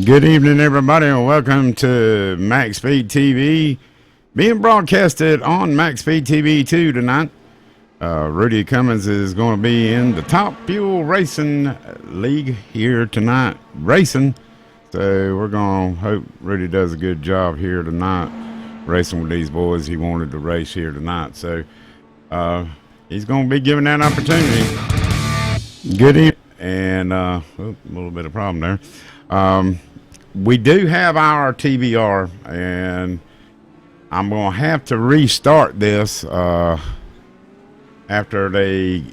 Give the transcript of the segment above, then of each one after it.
Good evening, everybody, and welcome to MaxSpeedTV, being broadcasted on MaxSpeedTV 2 tonight. Rudy Cummins is going to be in the Top Fuel Racing League here tonight, racing. So we're going to hope Rudy does a good job here tonight, racing with these boys. He wanted to race here tonight, so he's going to be given that opportunity. Good evening, and a little bit of problem there. We do have our TBR, and I'm going to have to restart this after they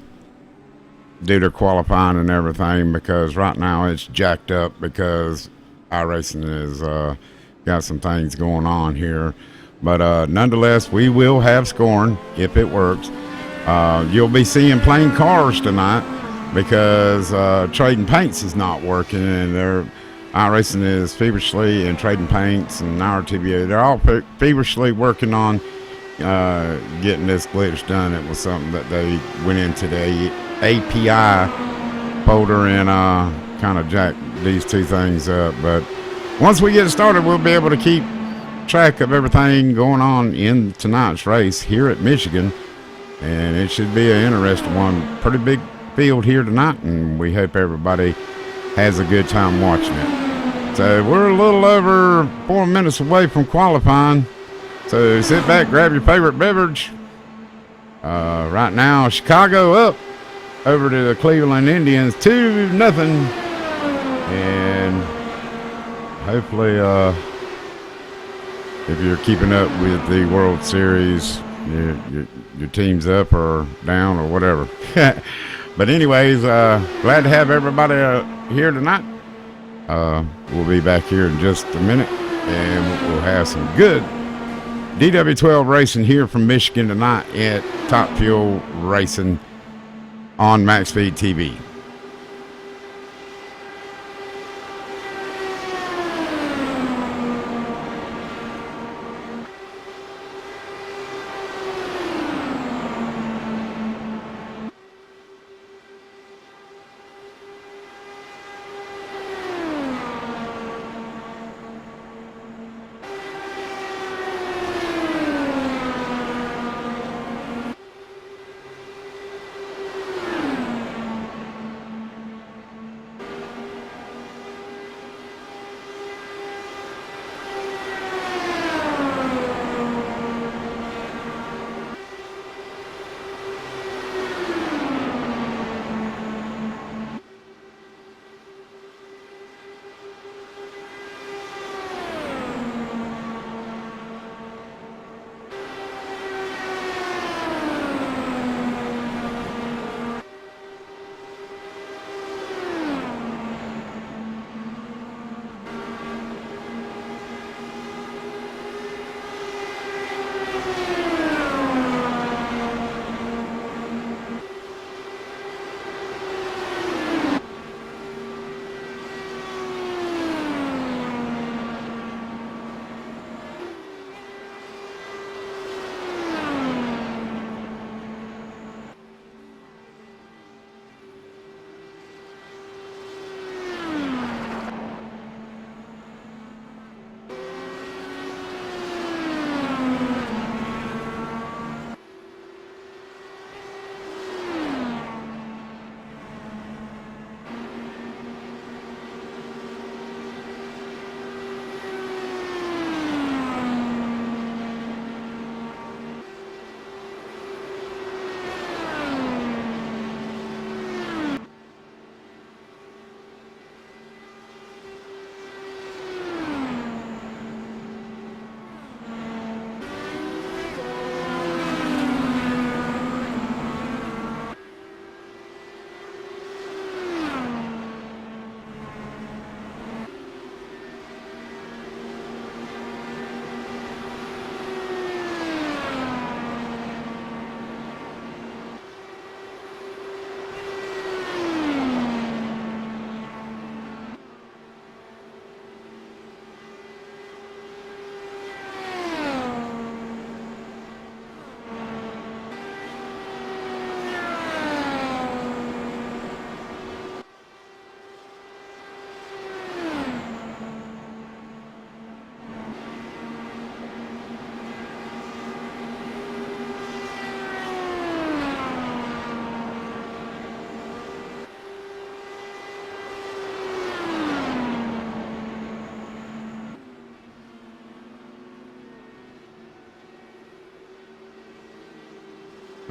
do their qualifying and everything, because right now it's jacked up because iRacing has got some things going on here. But nonetheless, we will have scoring if it works. You'll be seeing plain cars tonight because Trading Paints is not working, and iRacing is feverishly, and Trading Paints and our TBA, they're all feverishly working on getting this glitch done. It was something that they went into the API folder and kind of jacked these two things up. But once we get started, we'll be able to keep track of everything going on in tonight's race here at Michigan, and it should be an interesting one. Pretty big field here tonight, and we hope everybody has a good time watching it. So we're a little over 4 minutes away from qualifying. So sit back, grab your favorite beverage. Right now, Chicago up over to the Cleveland Indians 2-0. And hopefully, if you're keeping up with the World Series, your team's up or down or whatever. But anyways, glad to have everybody here tonight. We'll be back here in just a minute, and we'll have some good DW12 racing here from Michigan tonight at Top Fuel Racing on MaxSpeedTV.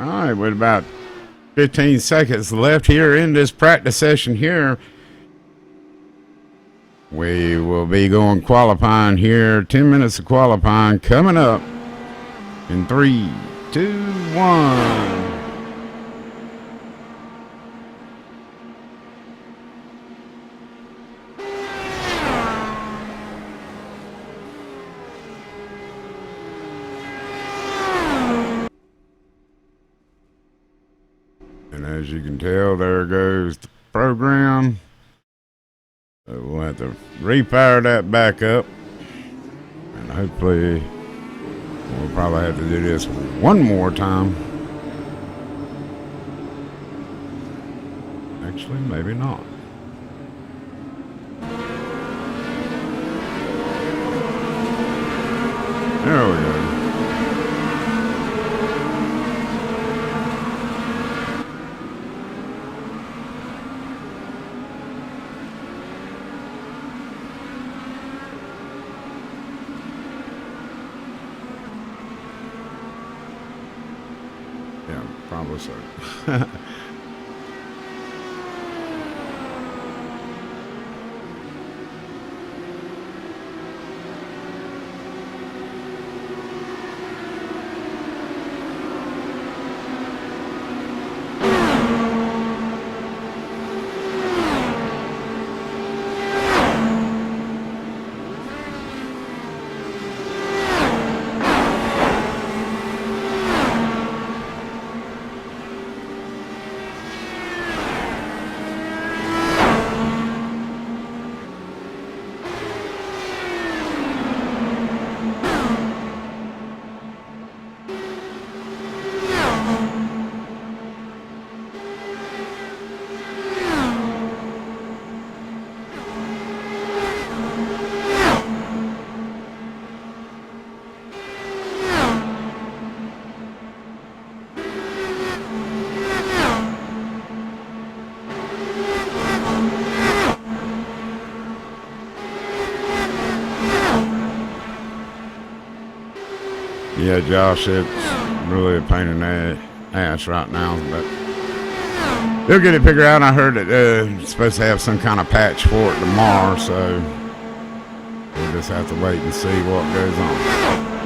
right, with about 15 seconds left here in this practice session here, we will be going qualifying here. 10 minutes of qualifying coming up in 3, 2, 1. And as you can tell, there goes the program. So we'll have to refire that back up. And hopefully we'll probably have to do this one more time. Actually, maybe not. There we go. Yeah, probably so. Yeah, Josh, it's really a pain in the ass right now, but they'll get it figured out. I heard that it's supposed to have some kind of patch for it tomorrow, so we'll just have to wait and see what goes on.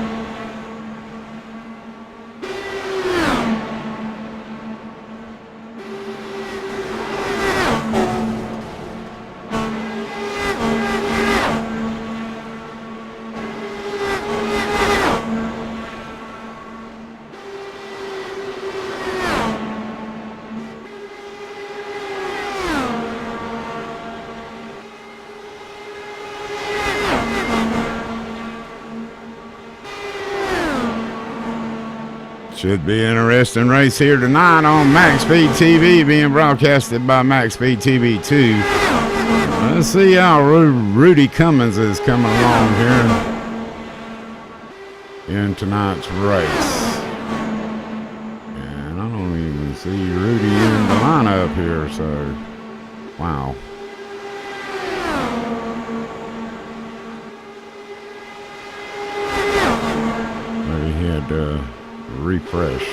Should be an interesting race here tonight on MaxSpeedTV, being broadcasted by MaxSpeedTV 2. Let's see how Rudy Cummins is coming along here in tonight's race. And I don't even see Rudy in the lineup here, so wow. Maybe he had to refresh.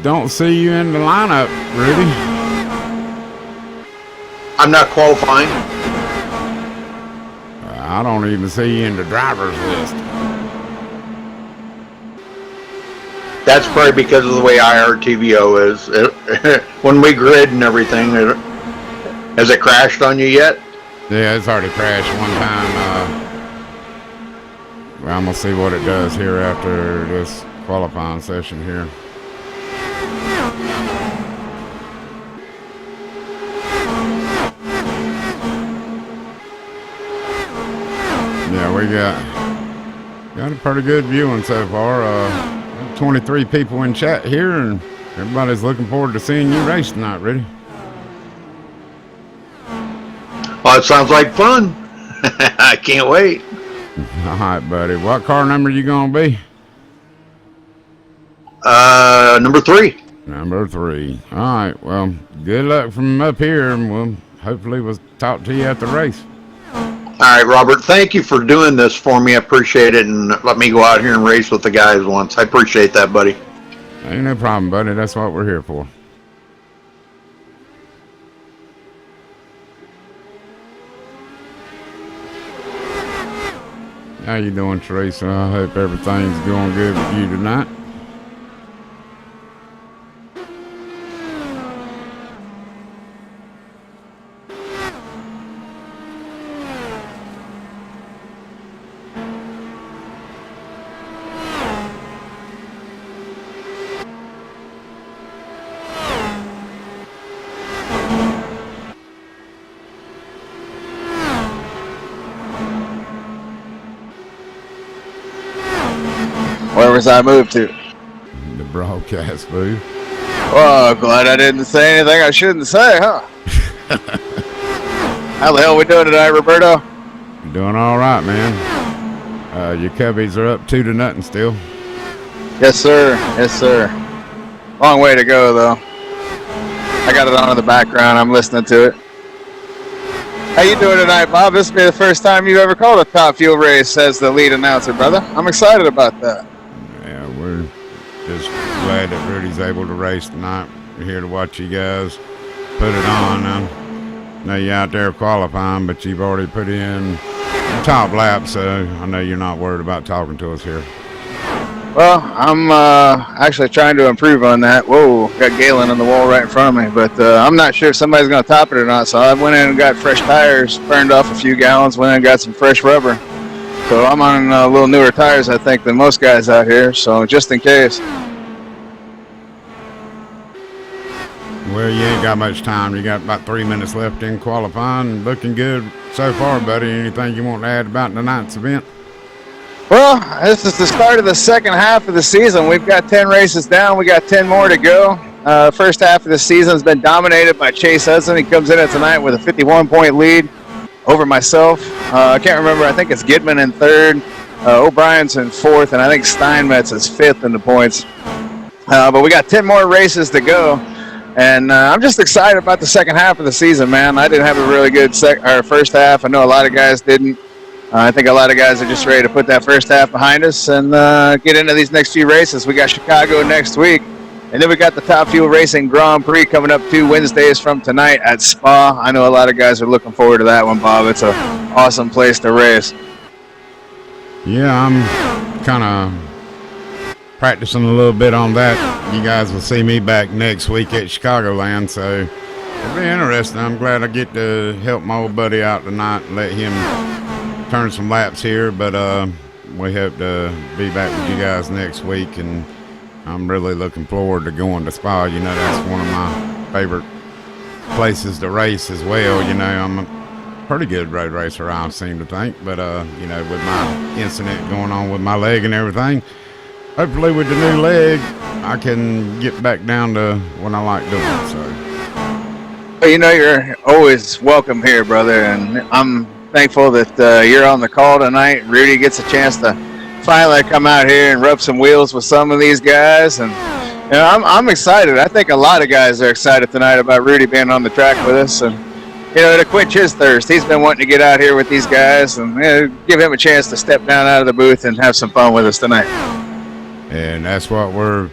Don't see you in the lineup, Rudy. I'm not qualifying. I don't even see you in the driver's list. That's probably because of the way IRTVO is. When we grid and everything, has it crashed on you yet? Yeah, it's already crashed one time. Well, I'm going to see what it does here after this qualifying session here. we got a pretty good viewing so far. 23 people in chat here, and everybody's looking forward to seeing you race tonight, Rudy. Well, it sounds like fun. I can't wait. All right, buddy. What car number you gonna be? Number 3. Number 3. All right. Well, good luck from up here, and hopefully we'll talk to you at the race. All right, Robert. Thank you for doing this for me. I appreciate it, and let me go out here and race with the guys once. I appreciate that, buddy. Ain't no problem, buddy. That's what we're here for. How you doing, Teresa? I hope everything's going good with you tonight. Wherever I moved to. The broadcast booth. Oh, glad I didn't say anything I shouldn't say, huh? How the hell we doing tonight, Roberto? Doing all right, man. Your Cubbies are up 2-0 still. Yes, sir. Yes, sir. Long way to go, though. I got it on in the background. I'm listening to it. How you doing tonight, Bob? This will be the first time you've ever called a Top Fuel race as the lead announcer, brother. I'm excited about that. Yeah, we're just glad that Rudy's able to race tonight. We're here to watch you guys put it on. I know you're out there qualifying, but you've already put in the top lap, so I know you're not worried about talking to us here. Well, I'm actually trying to improve on that. Whoa, got Galen on the wall right in front of me, but I'm not sure if somebody's going to top it or not, so I went in and got fresh tires, burned off a few gallons, went in and got some fresh rubber. So I'm on a little newer tires, I think, than most guys out here, so just in case. Well, you ain't got much time. You got about 3 minutes left in qualifying. Looking good so far, buddy. Anything you want to add about tonight's event? Well, this is the start of the second half of the season. We've got 10 races down. We got 10 more to go. First half of the season has been dominated by Chase Hudson. He comes in tonight with a 51-point lead over myself. I can't remember. I think it's Gidman in third, O'Brien's in fourth, and I think Steinmetz is fifth in the points. But we got 10 more races to go, and I'm just excited about the second half of the season, man. I didn't have a really good first half. I know a lot of guys didn't. I think a lot of guys are just ready to put that first half behind us and get into these next few races. We got Chicago next week, and then we got the Top Fuel Racing Grand Prix coming up 2 Wednesdays from tonight at Spa. I know a lot of guys are looking forward to that one, Bob. It's an awesome place to race. Yeah, I'm kind of practicing a little bit on that. You guys will see me back next week at Chicagoland, so it'll be interesting. I'm glad I get to help my old buddy out tonight and let him turn some laps here, but we hope to be back with you guys next week, and I'm really looking forward to going to Spa. You know, that's one of my favorite places to race as well. You know, I'm a pretty good road racer, I seem to think, but you know, with my incident going on with my leg and everything, hopefully with the new leg I can get back down to what I like doing. So, well, you know, you're always welcome here, brother, and I'm thankful that you're on the call tonight. Rudy gets a chance to finally come out here and rub some wheels with some of these guys, and you know, I'm excited. I think a lot of guys are excited tonight about Rudy being on the track with us, and you know, to quench his thirst. He's been wanting to get out here with these guys and give him a chance to step down out of the booth and have some fun with us tonight. And that's what we're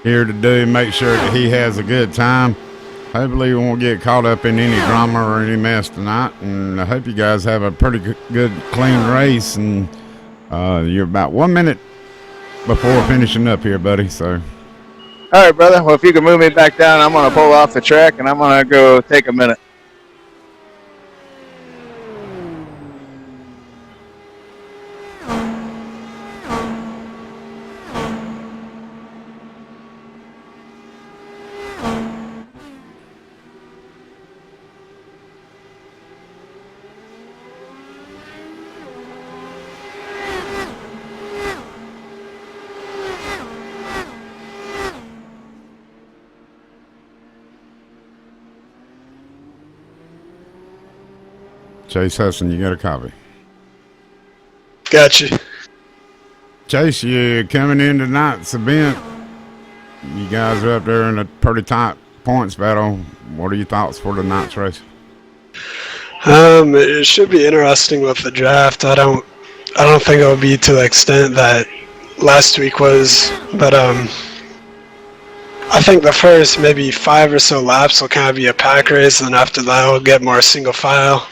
here to do, make sure that he has a good time. Hopefully we won't get caught up in any drama or any mess tonight, and I hope you guys have a pretty good clean race, and you're about 1 minute before finishing up here, buddy. So, all right, brother. Well, if you can move me back down, I'm going to pull off the track, and I'm going to go take a minute. Chase Hudson, you got a copy. Gotcha. Chase, you coming in tonight's event. You guys are up there in a pretty tight points battle. What are your thoughts for tonight's race? It should be interesting with the draft. I don't think it'll be to the extent that last week was, but I think the first maybe 5 or so laps will kind of be a pack race, and after that we'll get more single file.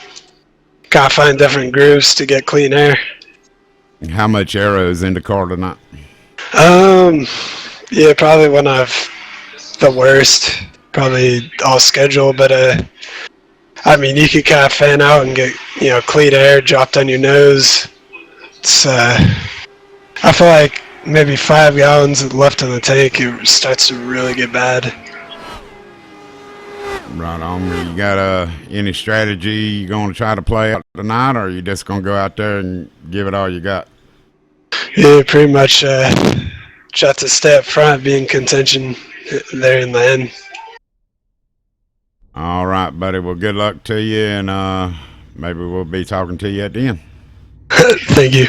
Gotta find different grooves to get clean air. How much aero is in the car tonight? Yeah, probably one of the worst. Probably all schedule, but I mean, you could kind of fan out and get, clean air dropped on your nose. It's, I feel like maybe 5 gallons left in the tank, it starts to really get bad. Right on. You got any strategy you going to try to play out tonight, or are you just going to go out there and give it all you got? Yeah, pretty much try to stay up front, be in contention there in the end. All right, buddy. Well, good luck to you, and maybe we'll be talking to you at the end. Thank you.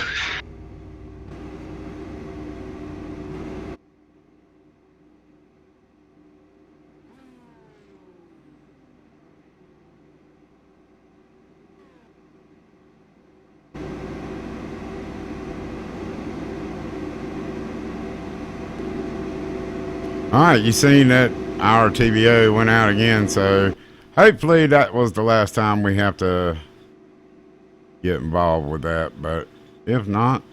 All right, you seen that our TVO went out again, so hopefully that was the last time we have to get involved with that. But if not,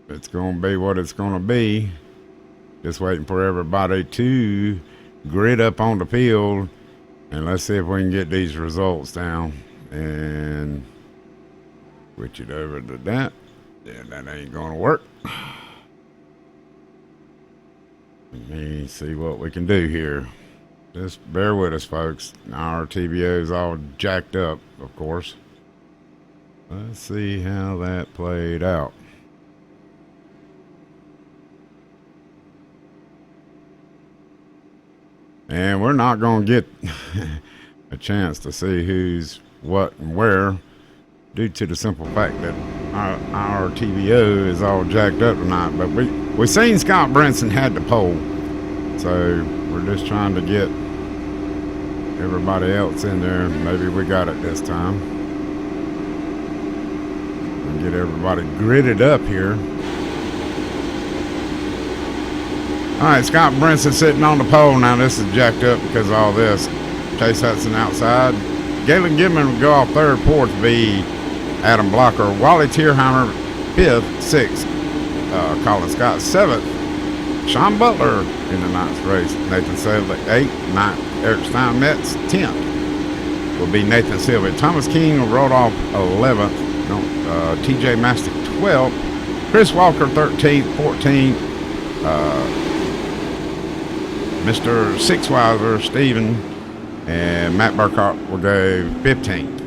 it's going to be what it's going to be. Just waiting for everybody to grid up on the field, and let's see if we can get these results down and switch it over to that. Yeah, that ain't going to work. Let me see what we can do here. Just bear with us, folks. Our TVO is all jacked up, of course. Let's see how that played out. And we're not going to get a chance to see who's what and where due to the simple fact that our TVO is all jacked up tonight. But we seen Scott Brinson had the pole, so we're just trying to get everybody else in there. Maybe we got it this time. And get everybody gridded up here. All right, Scott Brinson sitting on the pole now. This is jacked up because of all this. Chase Hudson outside. Galen Gibman would go off third. Fourth be Adam Blocker. Wally Tierheimer fifth. Sixth, Colin Scott. Seventh, Sean Butler in the ninth race. Nathan Silva, 8th. 9th, Eric Steinmetz. 10th will be Nathan Silva. Thomas King rode off 11th. TJ Mastic, 12th. Chris Walker, 13th. 14th, Mr. Sixwiser, Steven, and Matt Burkhart will go 15th.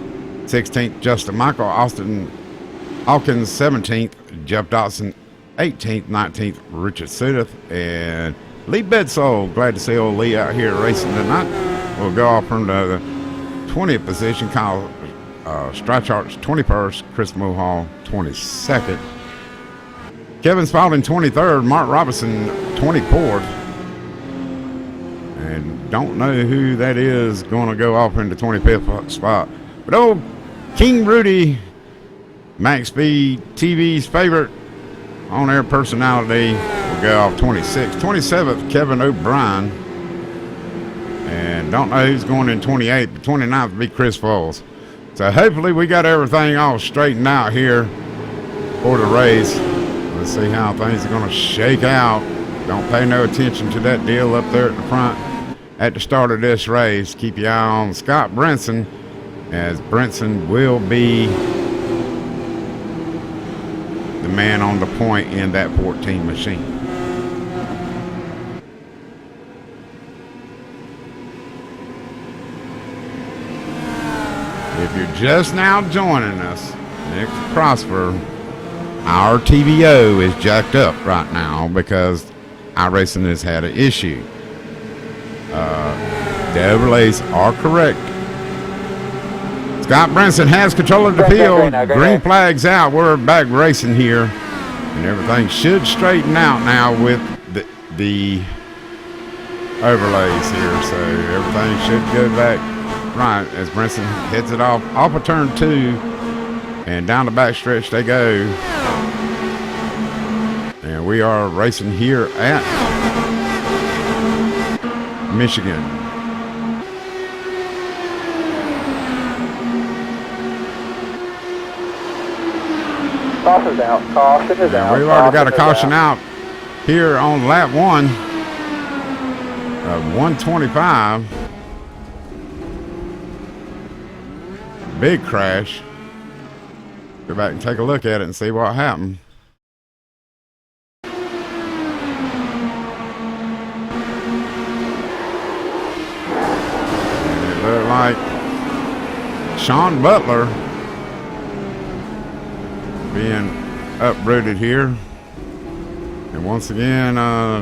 16th, Justin Michael. Austin Hawkins, 17th. Jeff Dotson, 18th. 19th, Richard Sudeth, and Lee Bedsoe. Glad to see old Lee out here racing tonight. We'll go off from the 20th position. Kyle Streichardt's 21st. Chris Mohall, 22nd. Kevin Spalding, 23rd. Mark Robinson, 24th. And don't know who that is going to go off in the 25th spot. But old King Rudy, MaxSpeedTV's favorite on-air personality, will go off 26th. 27th, Kevin O'Brien. And don't know who's going in 28th, but 29th will be Chris Foles. So hopefully we got everything all straightened out here for the race. Let's see how things are going to shake out. Don't pay no attention to that deal up there at the front at the start of this race. Keep your eye on Scott Brinson, as Brinson will be the man on the point in that 14 machine. If you're just now joining us, Nick Prosper, our TVO is jacked up right now because iRacing has had an issue. The overlays are correct. Scott Brinson has control of the field. Green flag's out. We're back racing here. And everything should straighten out now with the overlays here. So everything should go back right as Brinson heads it off of turn 2. And down the back stretch they go. And we are racing here at Michigan. Caution is out. Caution is out. We've already got a caution out here on lap 1 of 125. Big crash. Go back and take a look at it and see what happened. And it looked like Sean Butler being uprooted here. And once again,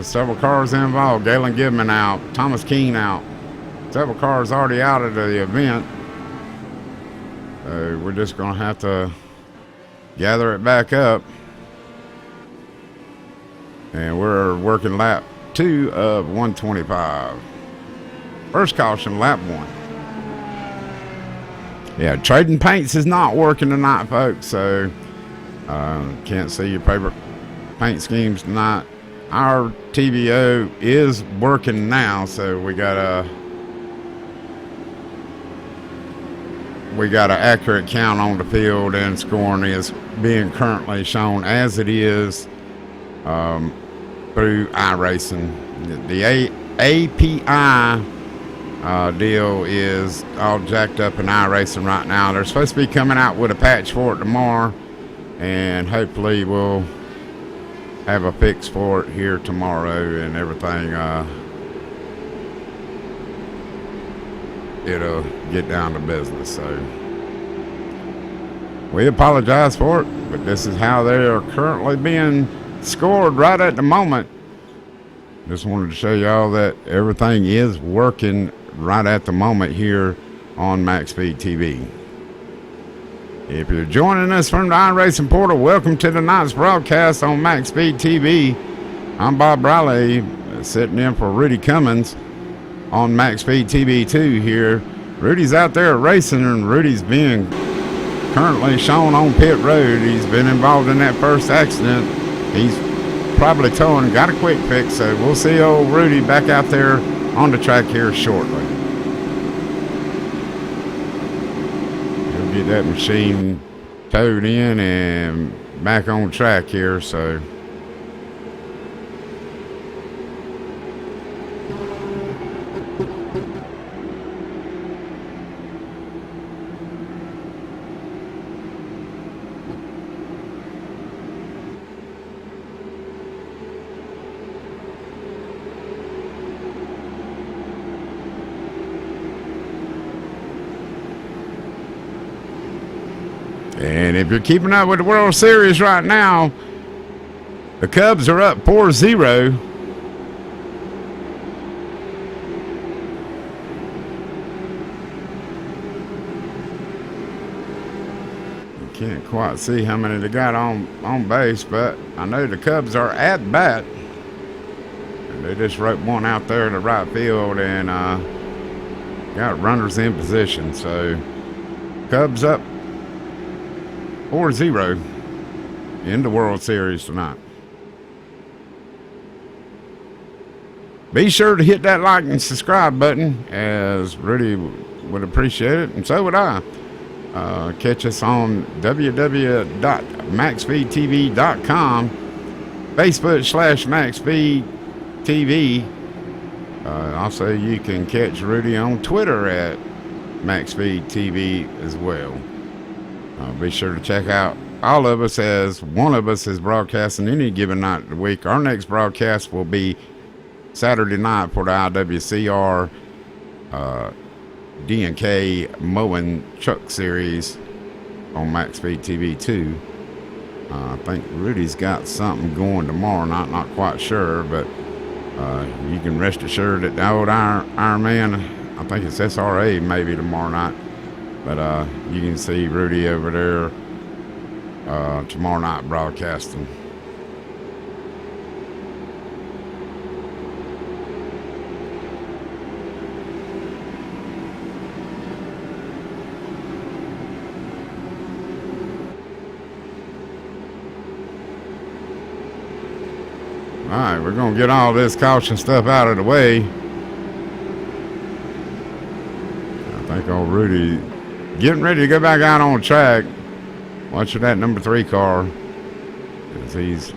several cars involved. Galen Gibman out. Thomas Keene out. Several cars already out of the event. We're just going to have to gather it back up. And we're working lap 2 of 125. First caution, lap 1. Yeah, trading paints is not working tonight, folks. So can't see your paper paint schemes tonight. Our TVO is working now, so we got an accurate count on the field, and scoring is being currently shown as it is through iRacing. The API deal is all jacked up in iRacing right now. They're supposed to be coming out with a patch for it tomorrow, and hopefully we'll have a fix for it here tomorrow, and everything it'll get down to business. So we apologize for it, but this is how they are currently being scored right at the moment. Just wanted to show y'all that everything is working right at the moment here on MaxSpeedTV. If you're joining us from the iRacing portal, welcome to tonight's broadcast on MaxSpeedTV. I'm Bob Riley, sitting in for Rudy Cummins on MaxSpeedTV 2 here. Rudy's out there racing, and Rudy's being currently shown on pit road. He's been involved in that first accident. He's probably towing, got a quick fix, so we'll see old Rudy back out there on the track here shortly. He'll get that machine towed in and back on track here, so and if you're keeping up with the World Series right now, the Cubs are up 4-0. You can't quite see how many they got on base, but I know the Cubs are at bat. And they just wrote one out there in the right field and got runners in position. So Cubs up 4-0 in the World Series tonight. Be sure to hit that like and subscribe button, as Rudy would appreciate it, and so would I. Catch us on www.maxspeedtv.com, Facebook/MaxSpeedTV. Also, you can catch Rudy on Twitter at MaxSpeedTV as well. Be sure to check out all of us, as one of us is broadcasting any given night of the week. Our next broadcast will be Saturday night for the IWCR D&K Mowing Truck Series on MaxSpeedTV 2. I think Rudy's got something going tomorrow night, not quite sure, but you can rest assured that the old Iron Man, I think it's SRA maybe tomorrow night, But you can see Rudy over there tomorrow night broadcasting. All right, we're going to get all this caution stuff out of the way. I think old Rudy getting ready to go back out on the track. Watch for that number 3 car as he's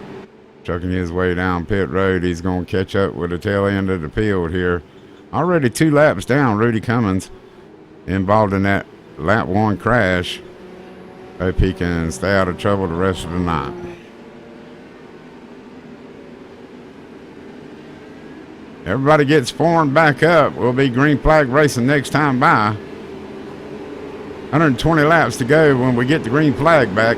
trucking his way down pit road. He's going to catch up with the tail end of the field here. Already 2 laps down, Rudy Cummins involved in that lap 1 crash. Hope he can stay out of trouble the rest of the night. Everybody gets formed back up. We'll be green flag racing next time by. 120 laps to go when we get the green flag back.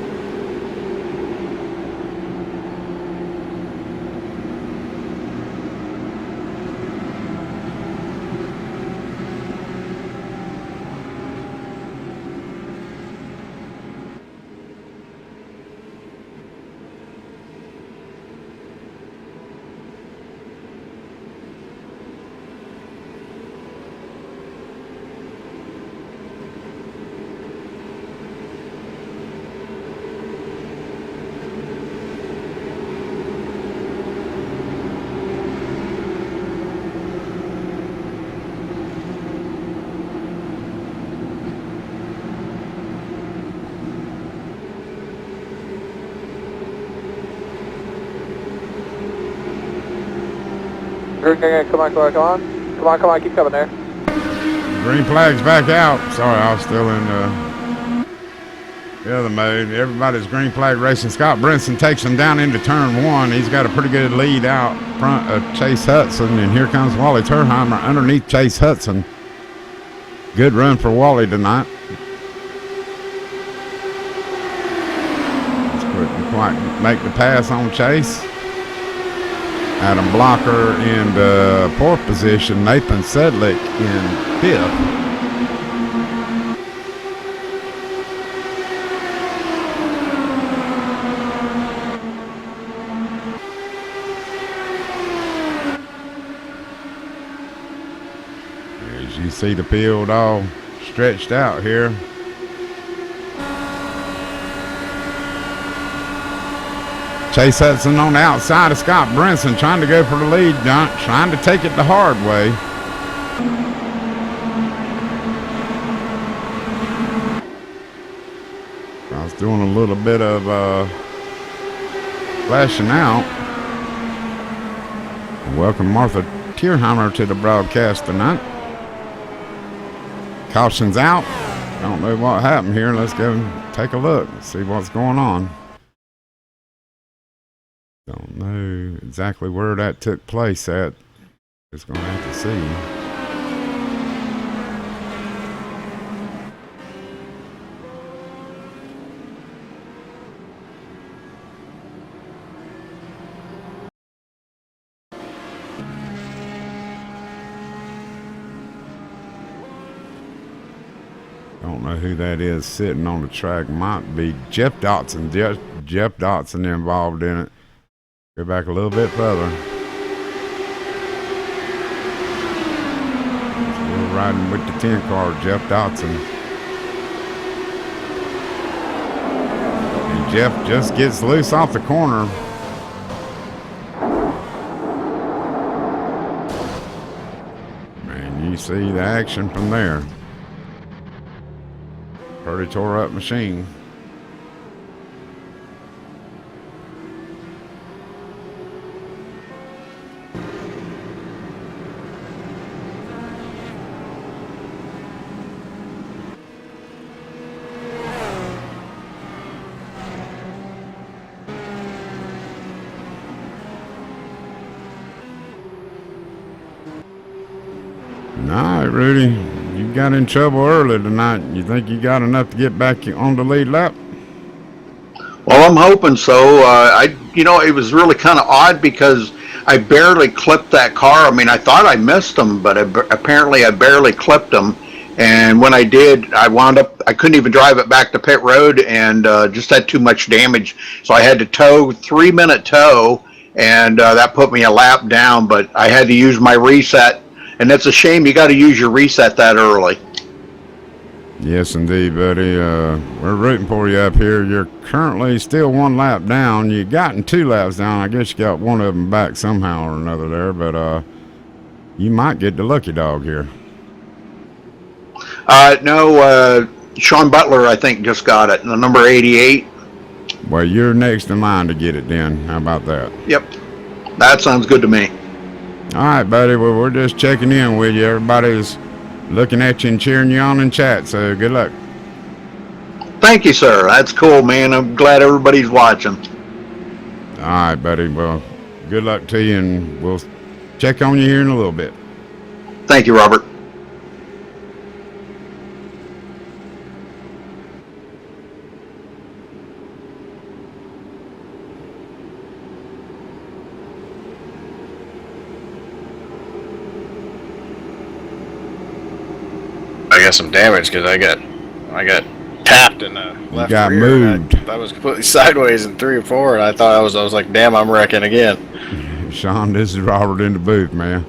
Come on, keep coming there. Green flag's back out. Sorry, I was still in the other mode. Everybody's green flag racing. Scott Brinson takes him down into turn 1. He's got a pretty good lead out front of Chase Hudson. And here comes Wally Turheimer underneath Chase Hudson. Good run for Wally tonight. Just couldn't quite make the pass on Chase. Adam Blocker in the 4th position. Nathan Sedlick in 5th. As you see the field all stretched out here. Chase Hudson on the outside of Scott Brinson, trying to go for the lead, trying to take it the hard way. I was doing a little bit of flashing out. Welcome Martha Tierheimer to the broadcast tonight. Caution's out. Don't know what happened here. Let's go and take a look and see what's going on. Don't know exactly where that took place at. Just gonna have to see. Don't know who that is sitting on the track. Might be Jeff Dotson. Jeff Dotson involved in it. Go back a little bit further. We're riding with the 10 car, Jeff Dotson. And Jeff just gets loose off the corner. And you see the action from there. Pretty tore up machine. All right, Rudy, you got in trouble early tonight. You think you got enough to get back on the lead lap? Well, I'm hoping so. It was really kind of odd because I barely clipped that car. I mean, I thought I missed him, but apparently I barely clipped him. And when I did, I couldn't even drive it back to pit road and just had too much damage. So I had to tow, 3-minute tow, and that put me a lap down, but I had to use my reset. And it's a shame you got to use your reset that early. Yes, indeed, buddy. We're rooting for you up here. You're currently still 1 lap down. You've gotten 2 laps down. I guess you got one of them back somehow or another there, but you might get the lucky dog here. No, Sean Butler, I think, just got it, the number 88. Well, you're next in line to get it then. How about that? Yep, that sounds good to me. All right, buddy. Well, we're just checking in with you. Everybody's looking at you and cheering you on in chat, so good luck. Thank you, sir. That's cool, man. I'm glad everybody's watching. All right, buddy. Well, good luck to you, and we'll check on you here in a little bit. Thank you, Robert. I got some damage because I got tapped in the left got rear. moved. I was completely sideways in 3 and 4, and I thought I was like, damn, I'm wrecking again. Sean, this is Robert in the booth, man.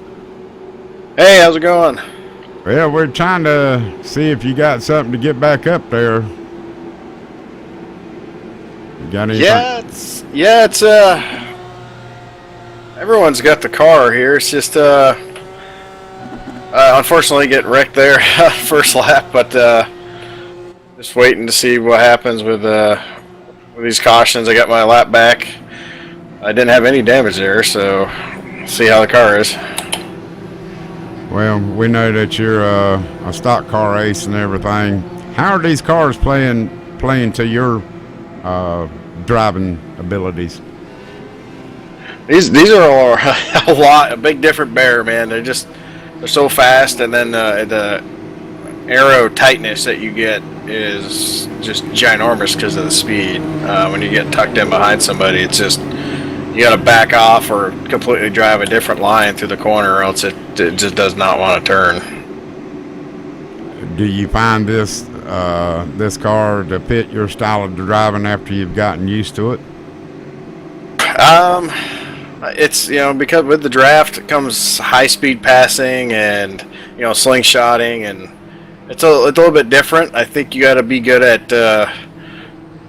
Hey, how's it going? Well, we're trying to see if you got something to get back up there. You got anything? Yeah, it's everyone's got the car here. It's just unfortunately get wrecked there first lap, but just waiting to see what happens with these cautions. I got my lap back. I didn't have any damage there, so see how the car is. Well, we know that you're a stock car ace and everything. How are these cars playing to your driving abilities? These are a big different bear, man. They're so fast, and then the aero tightness that you get is just ginormous because of the speed. When you get tucked in behind somebody, it's just you got to back off or completely drive a different line through the corner, or else it just does not want to turn. Do you find this car to fit your style of driving after you've gotten used to it? It's, because with the draft comes high speed passing and slingshotting, and it's a little bit different. I think you got to be good at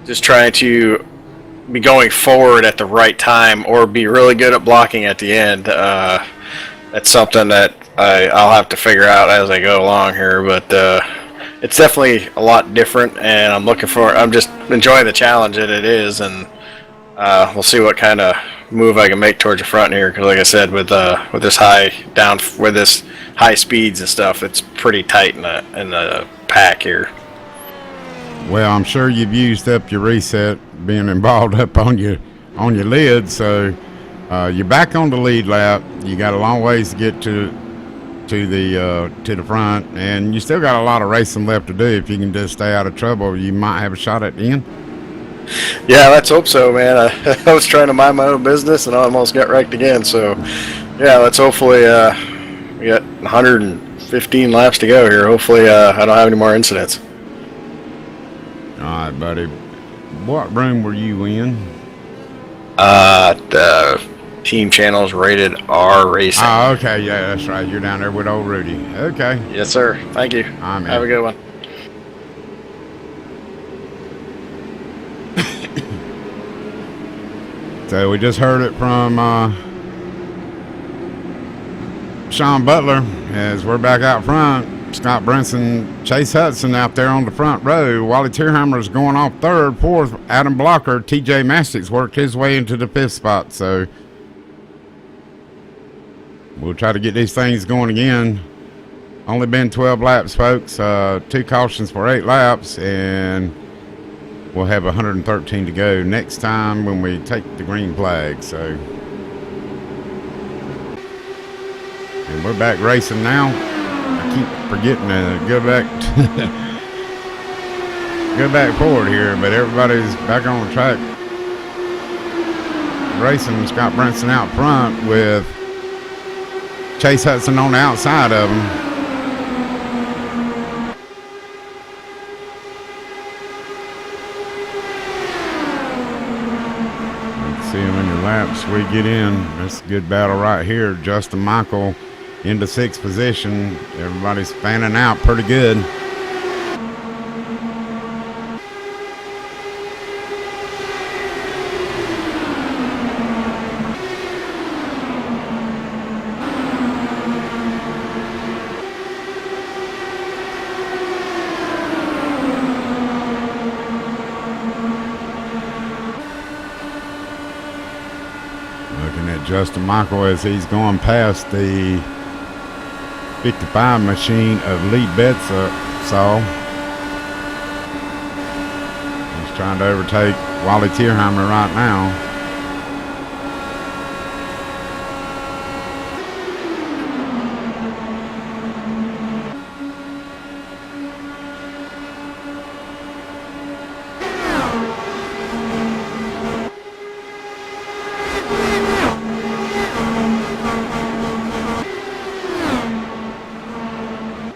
just trying to be going forward at the right time, or be really good at blocking at the end. That's something that I'll have to figure out as I go along here, but it's definitely a lot different, and I'm just enjoying the challenge that it is, and we'll see what kind of move I can make towards the front here, because like I said, with this high speeds and stuff, it's pretty tight in the pack here. Well, I'm sure you've used up your reset being involved up on your lid, so you're back on the lead lap. You got a long ways to get to the front, and you still got a lot of racing left to do. If you can just stay out of trouble, you might have a shot at the end. Yeah, let's hope so, man. I was trying to mind my own business and I almost got wrecked again. So, yeah, let's hopefully we got 115 laps to go here. Hopefully, I don't have any more incidents. All right, buddy. What room were you in? The team channel's rated R Racing. Oh, okay, yeah, that's right. You're down there with old Rudy. Okay. Yes, sir. Thank you. All right, man. Have a good one. So we just heard it from Sean Butler as we're back out front. Scott Brinson, Chase Hudson out there on the front row. Wally Tierheimer's going off third. Fourth, Adam Blocker. TJ Mastic's worked his way into the 5th spot. So we'll try to get these things going again. Only been 12 laps, folks. 2 cautions for 8 laps, and we'll have 113 to go next time when we take the green flag. So, and we're back racing now. I keep forgetting to go back forward here, but everybody's back on the track racing. Scott Brinson out front with Chase Hudson on the outside of him. we get in. That's a good battle right here. Justin Michael into 6th position. Everybody's fanning out pretty good. Looking at Justin Michael as he's going past the 55 machine of Lee Betsaw. He's trying to overtake Wally Tierheimer right now.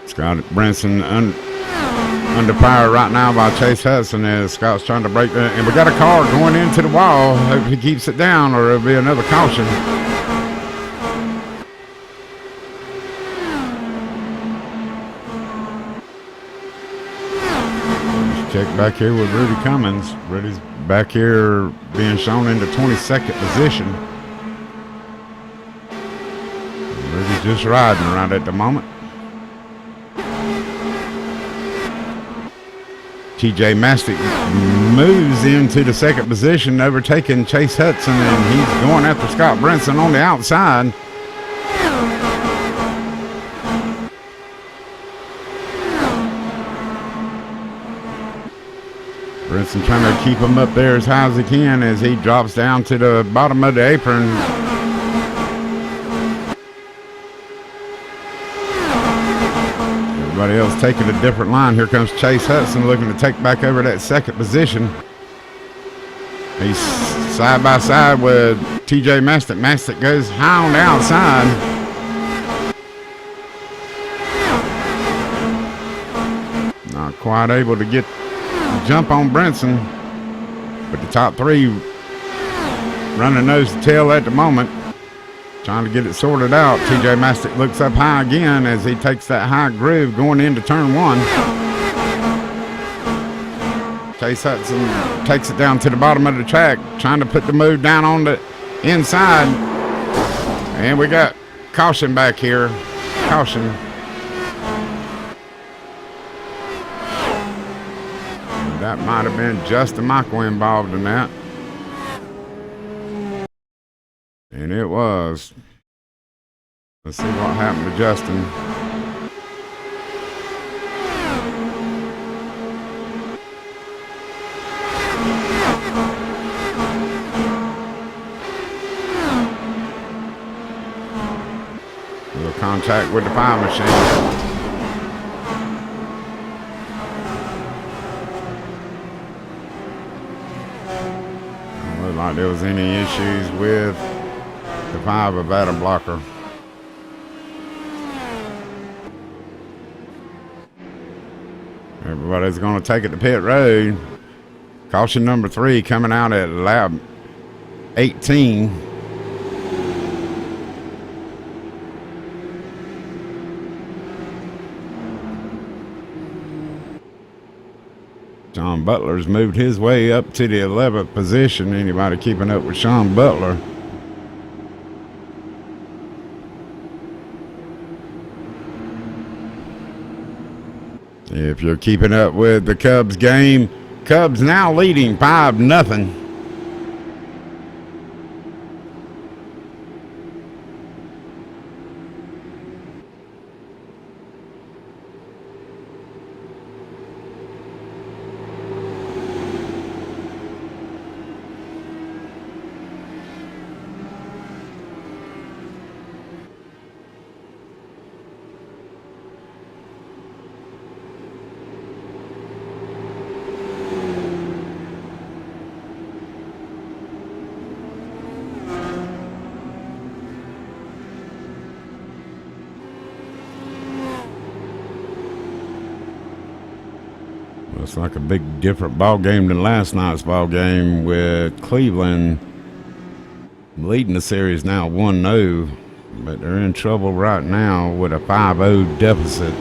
Scott Brinson under fire right now by Chase Hudson as Scott's trying to break that. And we got a car going into the wall. Hope he keeps it down or it'll be another caution. Let's check back here with Rudy Cummins. Rudy's back here being shown into 22nd position. Rudy's just riding right at the moment. TJ Mastic moves into the 2nd position, overtaking Chase Hudson, and he's going after Scott Brinson on the outside. Brinson trying to keep him up there as high as he can as he drops down to the bottom of the apron. Everybody else taking a different line. Here comes Chase Hudson looking to take back over that 2nd position. He's side by side with TJ Mastic. Mastic goes high on the outside. Not quite able to get the jump on Brinson. But the top 3 running nose to tail at the moment. Trying to get it sorted out. TJ Mastic looks up high again as he takes that high groove going into turn 1. Chase Hudson takes it down to the bottom of the track, trying to put the move down on the inside. And we got caution back here. Caution. That might have been Justin Michael involved in that. And it was. Let's see what happened to Justin. A little contact with the fire machine. Don't look like there was any issues with the 5 of Adam Blocker. Everybody's going to take it to pit road. Caution number 3 coming out at lap 18. Sean Butler's moved his way up to the 11th position. Anybody keeping up with Sean Butler? If you're keeping up with the Cubs game, Cubs now leading 5-0. Looks like a big different ball game than last night's ball game with Cleveland leading the series now 1-0, but they're in trouble right now with a 5-0 deficit.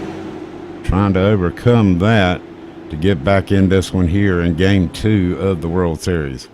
Trying to overcome that to get back in this one here in Game 2 of the World Series.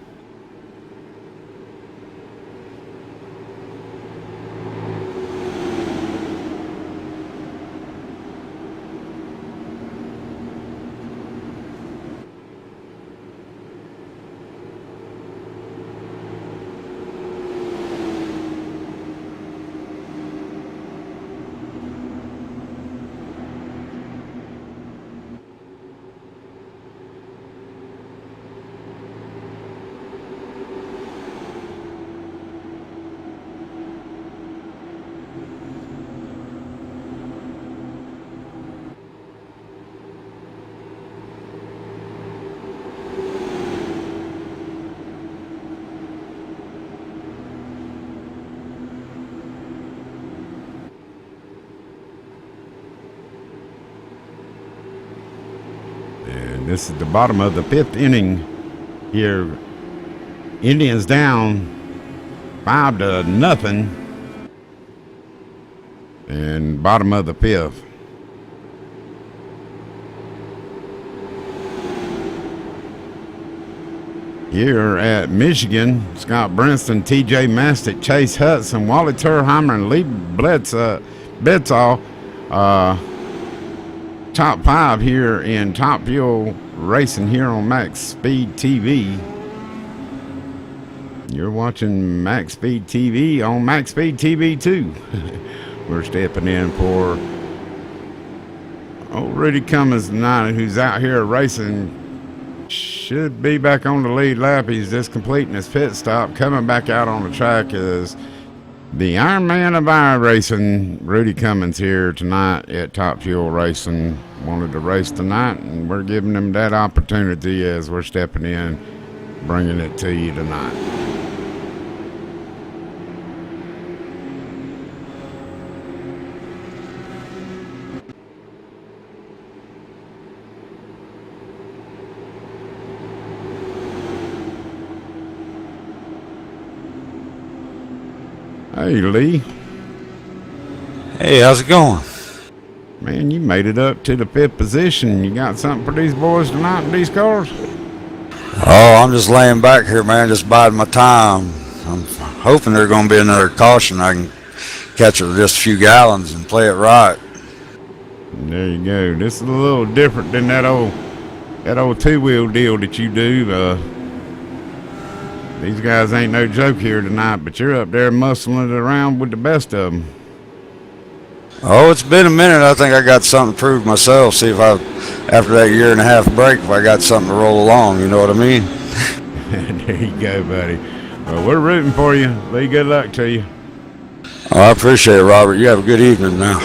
This is the bottom of the 5th inning here. Indians down 5-0. And bottom of the 5th. Here at Michigan, Scott Brinson, TJ Mastic, Chase Hudson, Wally Turheimer, and Lee Bedsall. Top 5 here in Top Fuel Racing here on MaxSpeedTV. You're watching MaxSpeedTV on MaxSpeedTV too. We're stepping in for old Rudy Cummins tonight, who's out here racing. Should be back on the lead lap. He's just completing his pit stop. Coming back out on the track is the Iron Man of iRacing, Rudy Cummins, here tonight at Top Fuel Racing. Wanted to race tonight, and we're giving him that opportunity as we're stepping in, bringing it to you tonight. Hey, Lee. Hey, how's it going? Man, you made it up to the 5th position. You got something for these boys tonight in these cars? Oh, I'm just laying back here, man, just biding my time. I'm hoping there's going to be another caution. I can catch it with just a few gallons and play it right. There you go. This is a little different than that old two-wheel deal that you do. These guys ain't no joke here tonight, but you're up there muscling it around with the best of them. Oh, it's been a minute. I think I got something to prove myself. See if after that 1.5 break, if I got something to roll along, you know what I mean? There you go, buddy. Well, we're rooting for you. Lee, good luck to you. Oh, I appreciate it, Robert. You have a good evening now.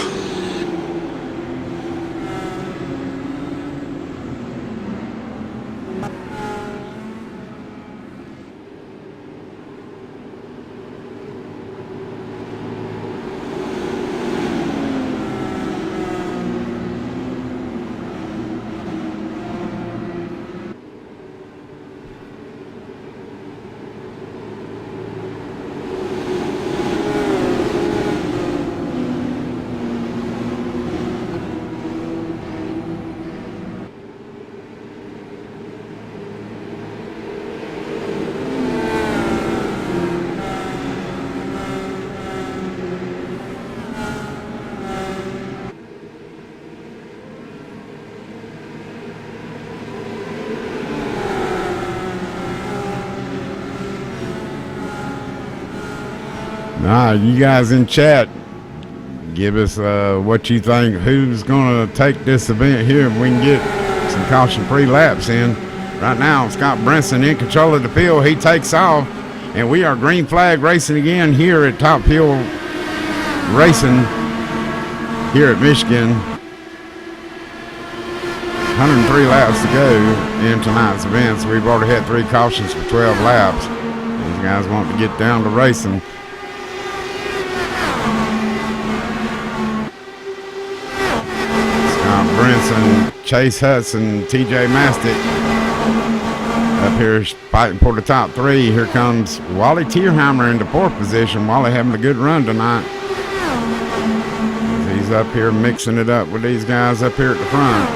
You guys in chat, give us what you think, who's going to take this event here, and we can get some caution-free laps in. Right now, Scott Brinson in control of the field. He takes off, and we are green flag racing again here at Top Fuel Racing here at Michigan. 103 laps to go in tonight's event, so we've already had 3 cautions for 12 laps. These guys want to get down to racing. Brinson, Chase Hudson, TJ Mastic up here fighting for the top 3. Here comes Wally Tierheimer into 4th position. Wally having a good run tonight. He's up here mixing it up with these guys up here at the front.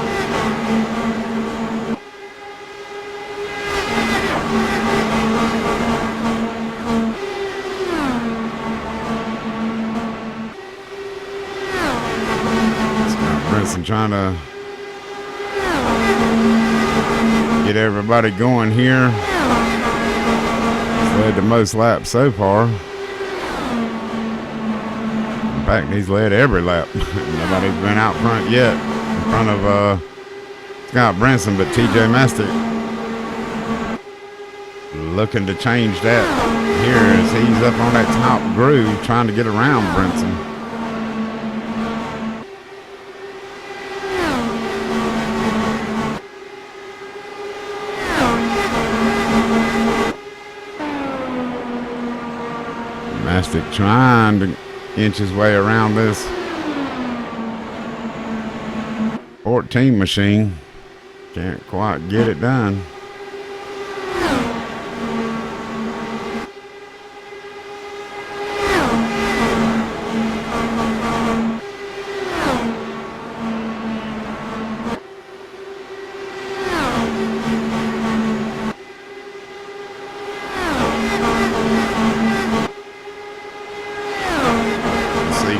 Brinson trying to get everybody going here. He's led the most laps so far. In fact, he's led every lap. Nobody's been out front yet in front of Scott Brinson, but TJ Mastic looking to change that here as he's up on that top groove trying to get around Brinson. Mastic trying to inch his way around this 14 machine. Can't quite get it done.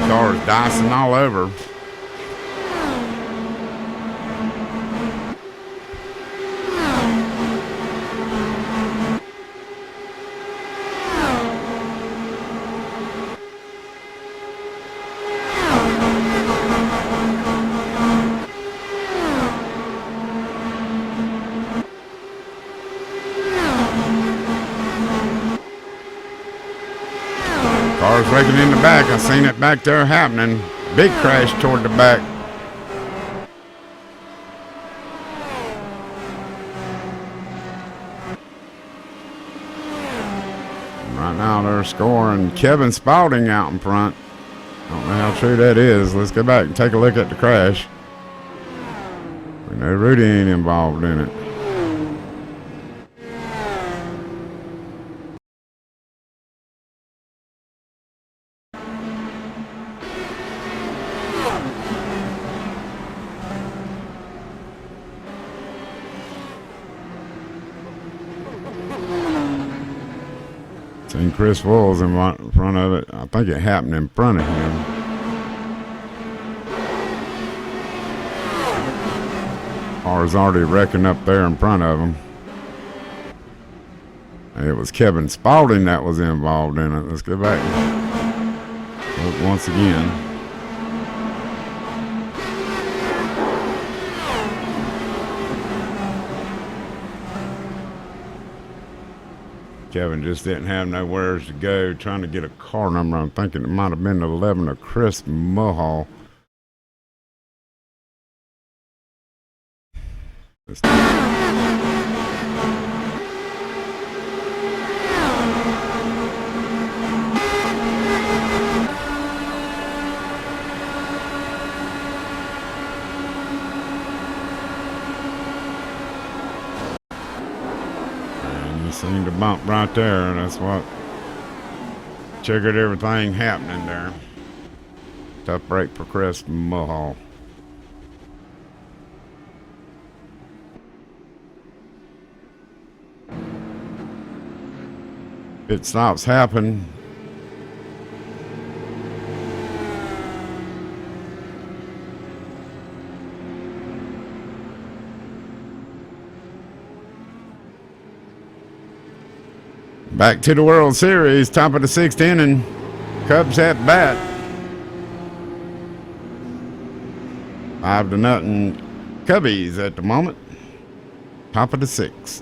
Cars dicing all over. Cars raking in the back. I seen it back there happening. Big crash toward the back. Right now they're scoring Kevin Spalding out in front. I don't know how true that is. Let's go back and take a look at the crash. We know Rudy ain't involved in it. Seen Chris Wools in front of it. I think it happened in front of him. Car's already wrecking up there in front of him. It was Kevin Spalding that was involved in it. Let's go back and look once again. Kevin just didn't have nowhere to go trying to get a car number. I'm thinking it might have been 11 of Chris Mulhall. Seen the bump right there, and that's what triggered everything happening there. Tough break for Chris Mulhall. Pit stops happen. Back to the World Series, top of the 6th inning. Cubs at bat. 5-0 Cubbies at the moment. Top of the 6th.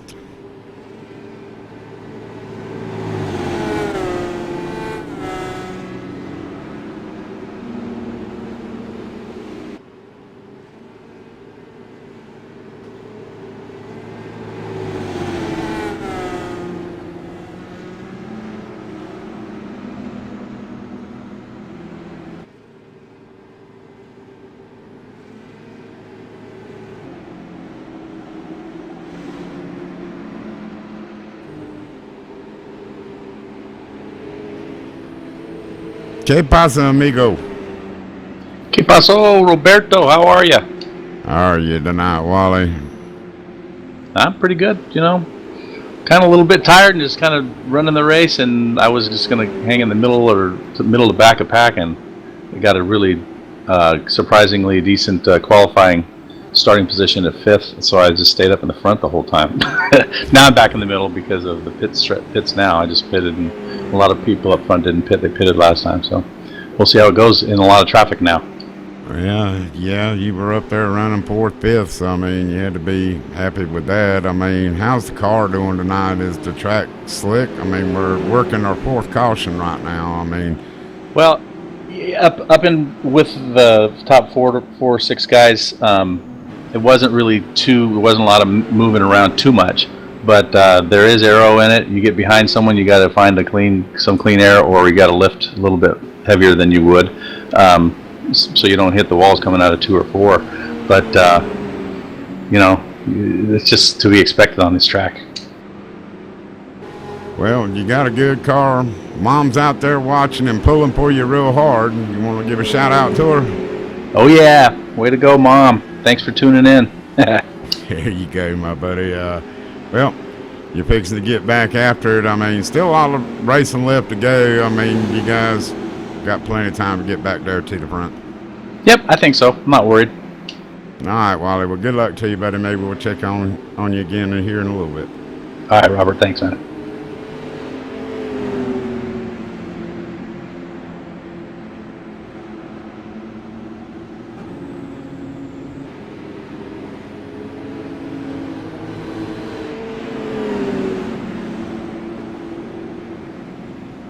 ¿Qué pasa, amigo? ¿Qué pasó, Roberto? How are you? How are you tonight, Wally? I'm pretty good, Kind of a little bit tired and just kind of running the race, and I was just going to hang in the middle or middle to back of pack, and I got a really surprisingly decent qualifying starting position at 5th, so I just stayed up in the front the whole time. Now I'm back in the middle because of the pits now. I just pitted, and a lot of people up front didn't pit. They pitted last time, so we'll see how it goes in a lot of traffic now. Yeah, you were up there running 4th, 5th, so I mean, you had to be happy with that. I mean, how's the car doing tonight? Is the track slick? I mean, we're working our 4th caution right now. I mean, well, up in with the top 4 or 6 guys, it wasn't a lot of moving around too much, but there is aero in it. You get behind someone, you got to find some clean air, or you got to lift a little bit heavier than you would. So you don't hit the walls coming out of 2 or 4, but it's just to be expected on this track. well, you got a good car. Mom's out there watching and pulling for you real hard. You want to give a shout out to her? Oh yeah, way to go, Mom. Thanks for tuning in. There you go, my buddy. Well, you're fixing to get back after it. I mean, still a lot of racing left to go. I mean, you guys got plenty of time to get back there to the front. Yep, I think so. I'm not worried. All right, Wally. Well, good luck to you, buddy. Maybe we'll check on you again here in a little bit. All right, Robert. Thanks, man.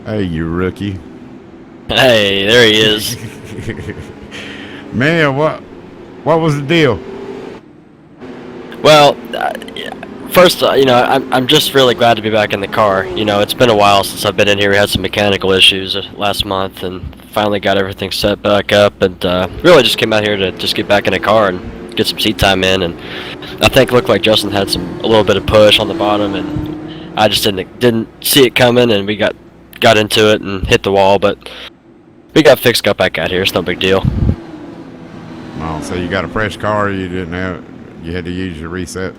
Hey, you rookie. Hey, there he is. Man, what was the deal? Well, first, I'm just really glad to be back in the car. It's been a while since I've been in here. We had some mechanical issues last month, and finally got everything set back up. And really just came out here to just get back in the car and get some seat time in. And I think it looked like Justin had a little bit of push on the bottom, and I just didn't see it coming, and we got into it and hit the wall, but we got fixed, got back out here. It's no big deal. Oh, so you got a fresh car? You had to use your reset?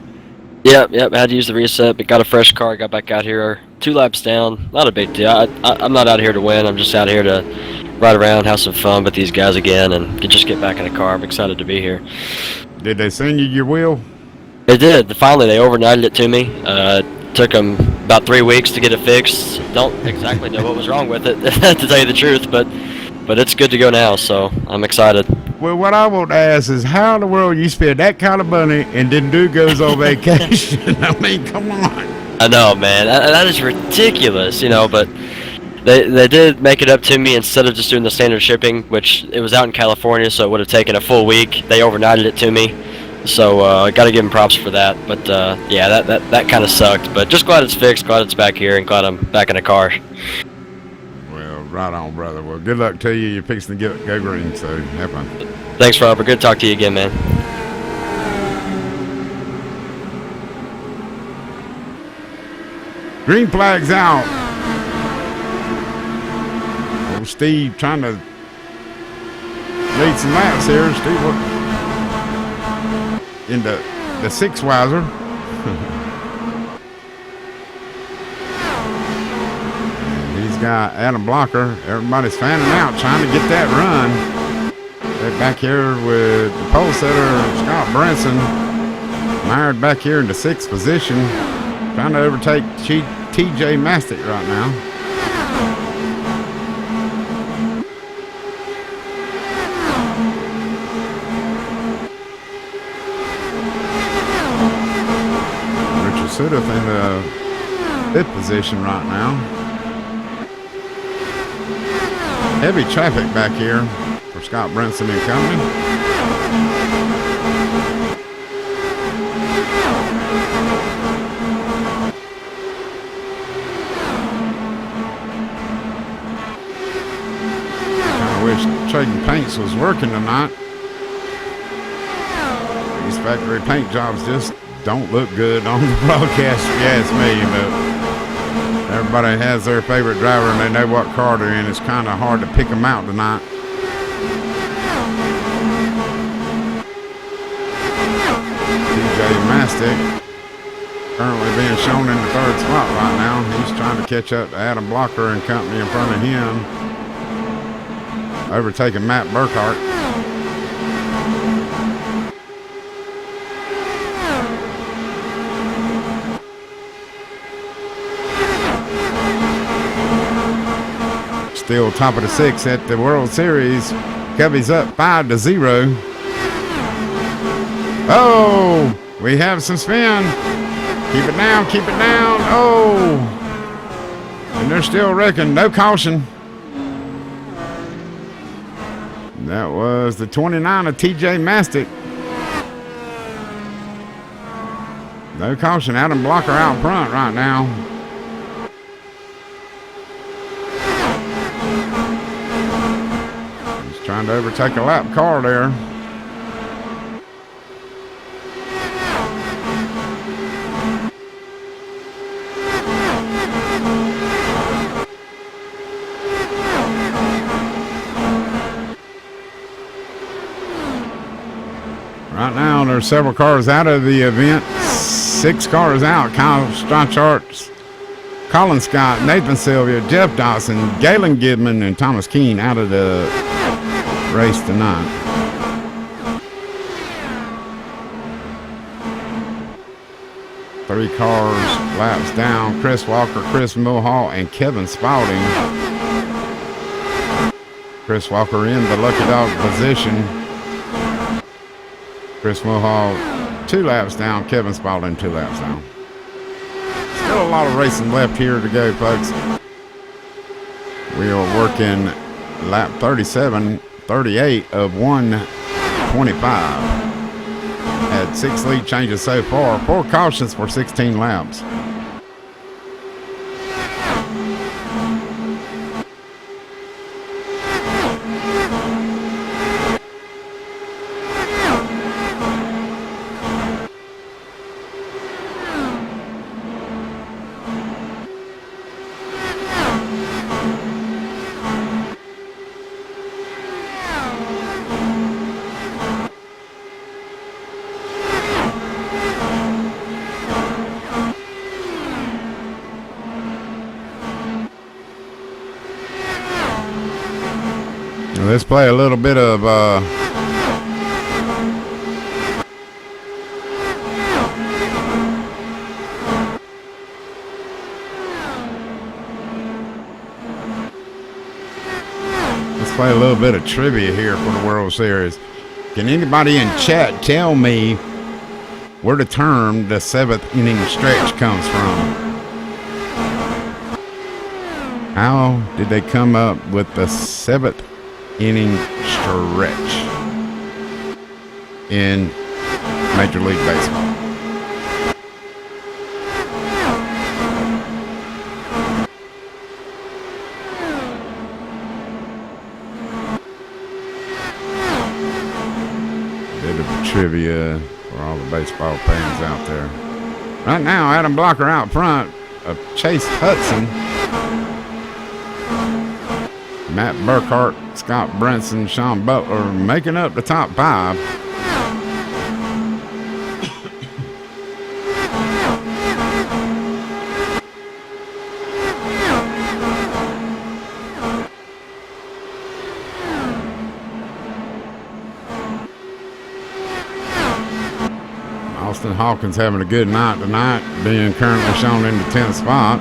Yep, I had to use the reset, but got a fresh car, got back out here 2 laps down. Not a big deal. I'm not out here to win. I'm just out here to ride around, have some fun with these guys again, and just get back in the car. I'm excited to be here. Did they send you your wheel? They did. Finally, they overnighted it to me. Took them about 3 weeks to get it fixed. Don't exactly know what was wrong with it, to tell you the truth, but it's good to go now, so I'm excited. Well, what I want to ask is, how in the world you spend that kind of money and then dude goes on vacation? I mean, come on. I know, man. That is ridiculous, but they did make it up to me instead of just doing the standard shipping, which it was out in California, so it would have taken a full week. They overnighted it to me, so I got to give them props for that. But yeah, that kind of sucked. But just glad it's fixed, glad it's back here, and glad I'm back in the car. Right on, brother. Well, good luck to you. You're fixing to go green, so have fun. Thanks, Robert. Good to talk to you again, man. Green flag's out. Old Steve trying to lead some laps here. Steve in the 6-wiser. Got Adam Blocker. Everybody's fanning out trying to get that run. They're back here with the pole setter Scott Branson mired back here in the 6th position, trying to overtake TJ Mastic right now. Richard Sudoff in the 5th position right now. Heavy traffic back here for Scott Brinson and company. I wish Trading Paints was working tonight. These factory paint jobs just don't look good on the broadcast, if you ask me, but everybody has their favorite driver and they know what car they're in. It's kind of hard to pick them out tonight. TJ Mastic currently being shown in the third spot right now. He's trying to catch up to Adam Blocker and company in front of him, overtaking Matt Burkhart. Still top of the six at the World Series. Cubbies up 5-0. Oh, we have some spin. Keep it down, keep it down. Oh, and they're still wrecking. No caution. That was the 29 of TJ Mastic. No caution. Adam Blocker out front right now. He's trying to overtake a lap car there. Right now, there's several cars out of the event. 6 cars out. Kyle Strachart, Colin Scott, Nathan Sylvia, Jeff Dawson, Galen Gidman, and Thomas Keene out of the race tonight. Three cars laps down. Chris Walker, Chris Mulhall, and Kevin Spalding. Chris Walker in the lucky dog position. Chris Mulhall 2 laps down. Kevin Spalding 2 laps down. Still a lot of racing left here to go, folks. We are working lap 37, 38 of 125. Had 6 lead changes so far. 4 cautions for 16 laps. Let's play a little bit of trivia here for the World Series. Can anybody in chat tell me where the term the 7th inning stretch comes from? How did they come up with the 7th inning stretch in Major League Baseball? Bit of trivia for all the baseball fans out there. Right now, Adam Blocker out front of Chase Hudson, Matt Burkhart, Scott Brinson, Sean Butler making up the top 5. Austin Hawkins having a good night tonight, being currently shown in the 10th spot.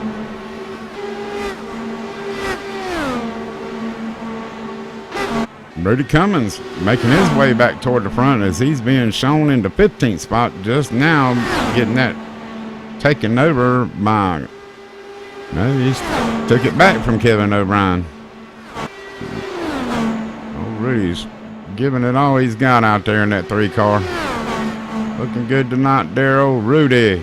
Brady Cummins making his way back toward the front as he's being shown in the 15th spot, just now getting that taken over by, no, he took it back from Kevin O'Brien. Oh, Rudy's giving it all he's got out there in that 3 car. Looking good tonight, Darryl Rudy.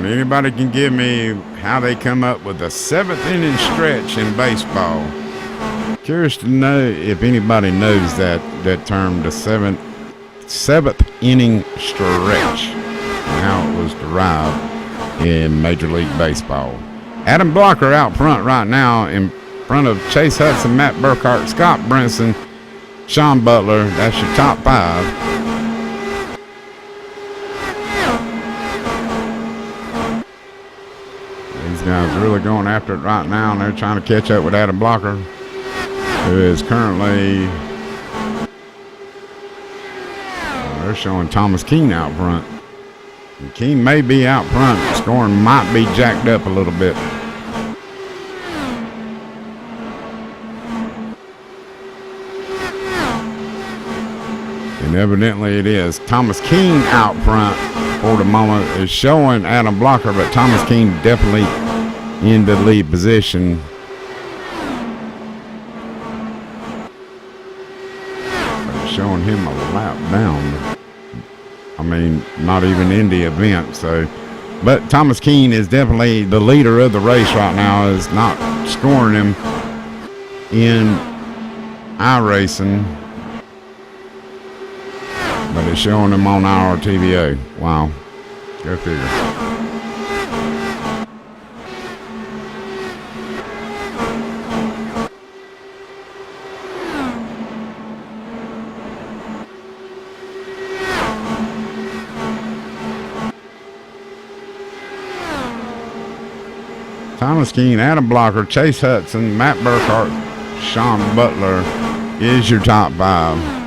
on. Anybody can give me how they come up with a 7th inning stretch in baseball? Curious to know if anybody knows that term, the seventh inning stretch, and how it was derived in Major League Baseball. Adam Blocker out front right now in front of Chase Hudson, Matt Burkhart, Scott Brinson, Sean Butler. That's your top 5. These guys are really going after it right now, and they're trying to catch up with Adam Blocker, who is currently, they're showing Thomas Keene out front. And Keene may be out front. Scoring might be jacked up a little bit. And evidently it is. Thomas Keene out front for the moment is showing Adam Blocker, but Thomas Keene definitely in the lead position. Showing him a lap down. I mean, not even in the event. So, but Thomas Keene is definitely the leader of the race right now. Is not scoring him in iRacing, but it's showing him on our TVA. Wow, go figure. Thomas Keene, Adam Blocker, Chase Hudson, Matt Burkhart, Sean Butler is your top 5.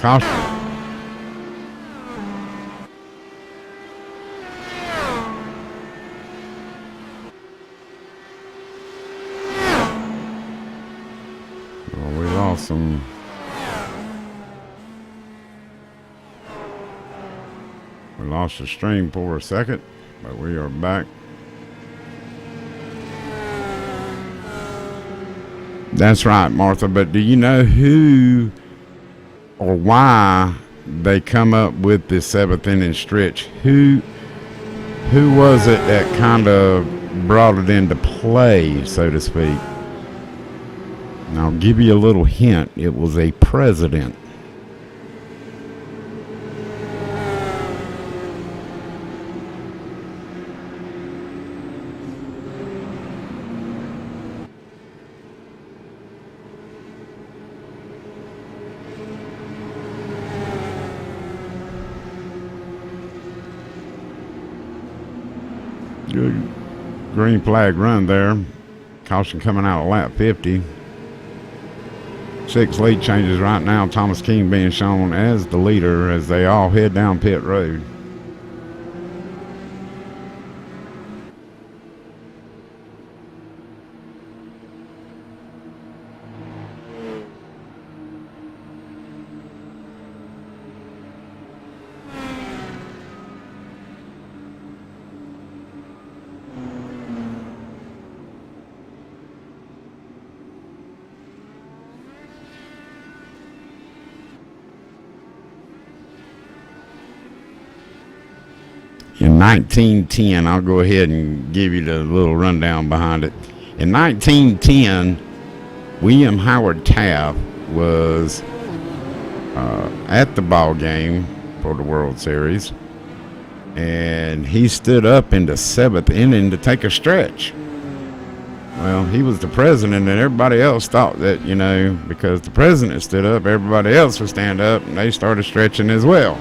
Caution. Well, we lost some. We lost the stream for a second, but we are back. That's right, Martha. But do you know who or why they come up with this 7th inning stretch? Who was it that kind of brought it into play, so to speak? And I'll give you a little hint. It was a president. Good green flag run there. Caution coming out of lap 50. 6 lead changes right now. Thomas Keene being shown as the leader as they all head down pit road. In 1910, I'll go ahead and give you the little rundown behind it. In 1910, William Howard Taft was at the ball game for the World Series, and he stood up in the 7th inning to take a stretch. Well, he was the president, and everybody else thought that, because the president stood up, everybody else would stand up, and they started stretching as well.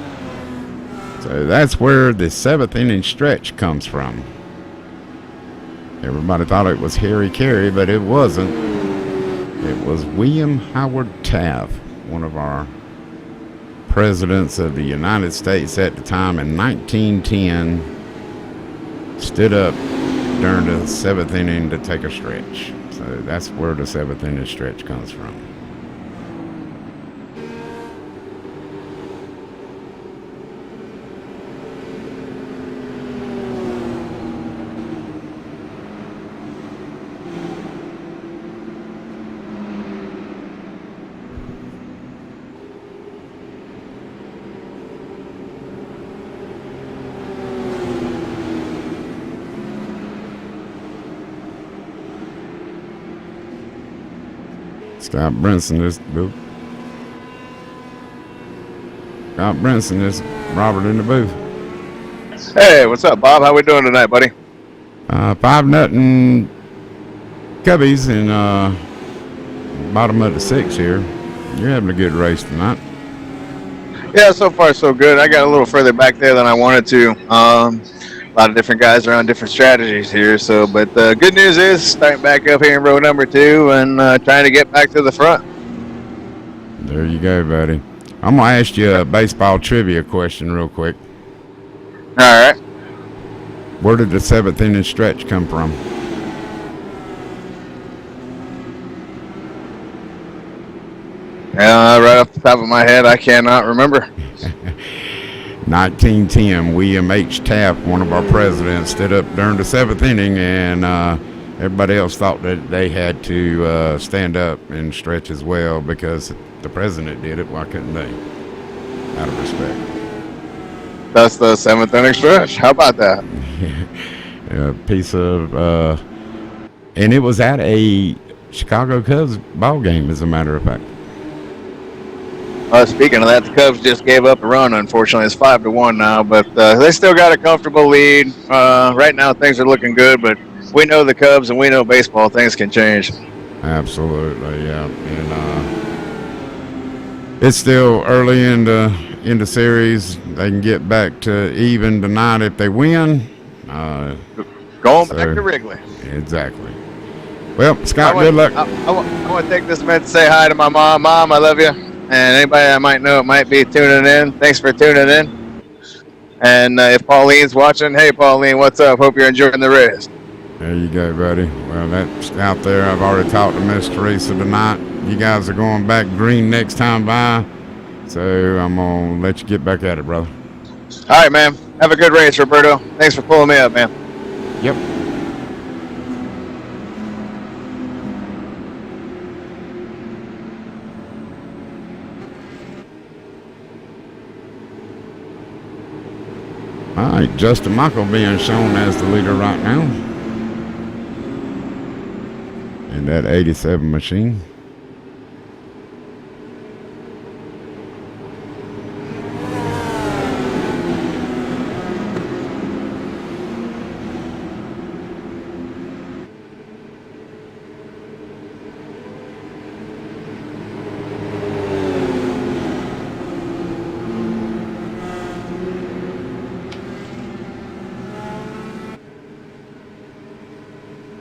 So that's where the 7th inning stretch comes from. Everybody thought it was Harry Carey, but it wasn't. It was William Howard Taft, one of our presidents of the United States at the time in 1910, stood up during the 7th inning to take a stretch. So that's where the 7th inning stretch comes from. Scott Brinson is Robert in the booth. Hey, what's up, Bob? How we doing tonight, buddy? 5-0 Cubbies in bottom of the 6th here. You're having a good race tonight. Yeah, so far so good. I got a little further back there than I wanted to. A lot of different guys are on different strategies here. But the good news is starting back up here in row number 2 and trying to get back to the front. There you go, buddy. I'm gonna ask you a baseball trivia question real quick. All right. Where did the 7th inning stretch come from? Right off the top of my head, I cannot remember. 1910, William H. Taft, one of our presidents, stood up during the 7th inning, and everybody else thought that they had to stand up and stretch as well because the president did it. Why couldn't they? Out of respect. That's the 7th inning stretch. How about that? A piece of, and it was at a Chicago Cubs ball game, as a matter of fact. Speaking of that, the Cubs just gave up a run. Unfortunately, it's 5-1 now, but they still got a comfortable lead. Right now, things are looking good, but we know the Cubs and we know baseball. Things can change. Absolutely, yeah. And it's still early in the series. They can get back to even tonight if they win. Going back to Wrigley. Exactly. Well, Scott, good luck. I want to take this minute to say hi to my mom. Mom, I love you. And anybody I might know might be tuning in. Thanks for tuning in. And if Pauline's watching, hey, Pauline, what's up? Hope you're enjoying the race. There you go, buddy. Well, that's out there. I've already talked to Miss Teresa tonight. You guys are going back green next time by. So I'm going to let you get back at it, brother. All right, man. Have a good race, Roberto. Thanks for pulling me up, man. Yep. All right, Justin Michael being shown as the leader right now in that 87 machine.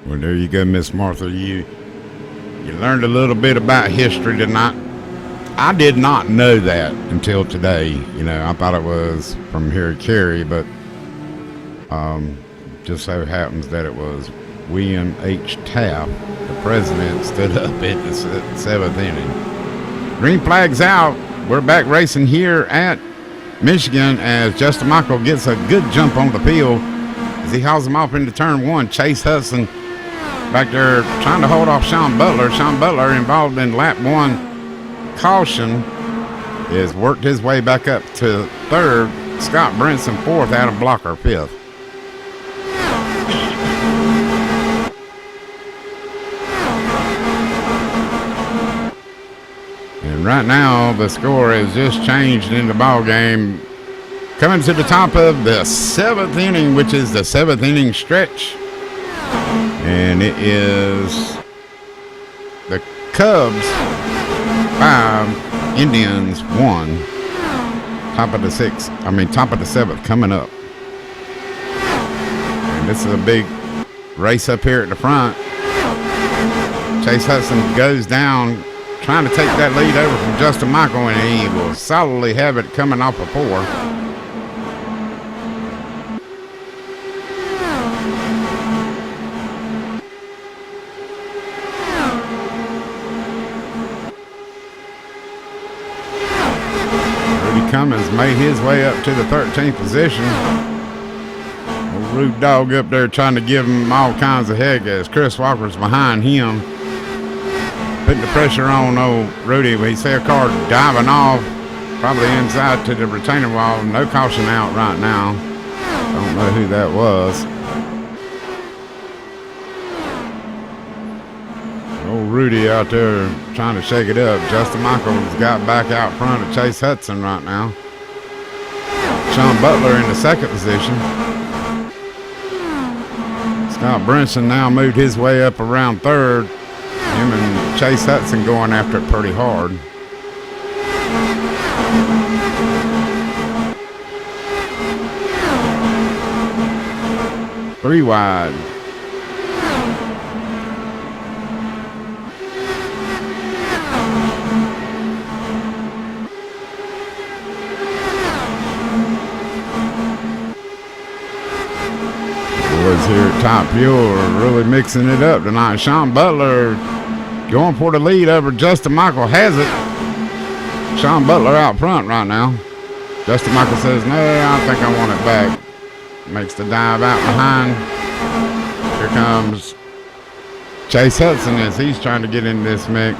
Well, there you go, Miss Martha. You learned a little bit about history tonight. I did not know that until today. I thought it was from Harry Carey, but just so happens that it was William H. Taft, the president, stood up at the 7th inning. Green flag's out. We're back racing here at Michigan as Justin Michael gets a good jump on the field as he hauls him off into turn 1. Chase Hudson back there trying to hold off Sean Butler. Sean Butler, involved in lap 1 caution, has worked his way back up to 3rd. Scott Brinson 4th, Adam Blocker 5th. And right now, the score has just changed in the ball game. Coming to the top of the 7th inning, which is the 7th inning stretch. And it is the Cubs 5, Indians 1. Top of the 7th coming up. And this is a big race up here at the front. Chase Hudson goes down, trying to take that lead over from Justin Michael, and he will solidly have it coming off of 4. Rudy Cummins made his way up to the 13th position. Old Rude Dog up there trying to give him all kinds of heck as Chris Walker's behind him. Putting the pressure on old Rudy. We see a car diving off, probably inside to the retaining wall. No caution out right now. Don't know who that was. Old Rudy out there trying to shake it up. Justin Michaels got back out front of Chase Hudson right now. Sean Butler in the 2nd position. Scott Brinson now moved his way up around 3rd. Him and Chase Hudson going after it pretty hard. Three wide. Boys here at Top Fuel are really mixing it up tonight. Sean Butler going for the lead over Justin Michael, has it. Sean Butler out front right now. Justin Michael says, no, I think I want it back. Makes the dive out behind. Here comes Chase Hudson as he's trying to get in this mix.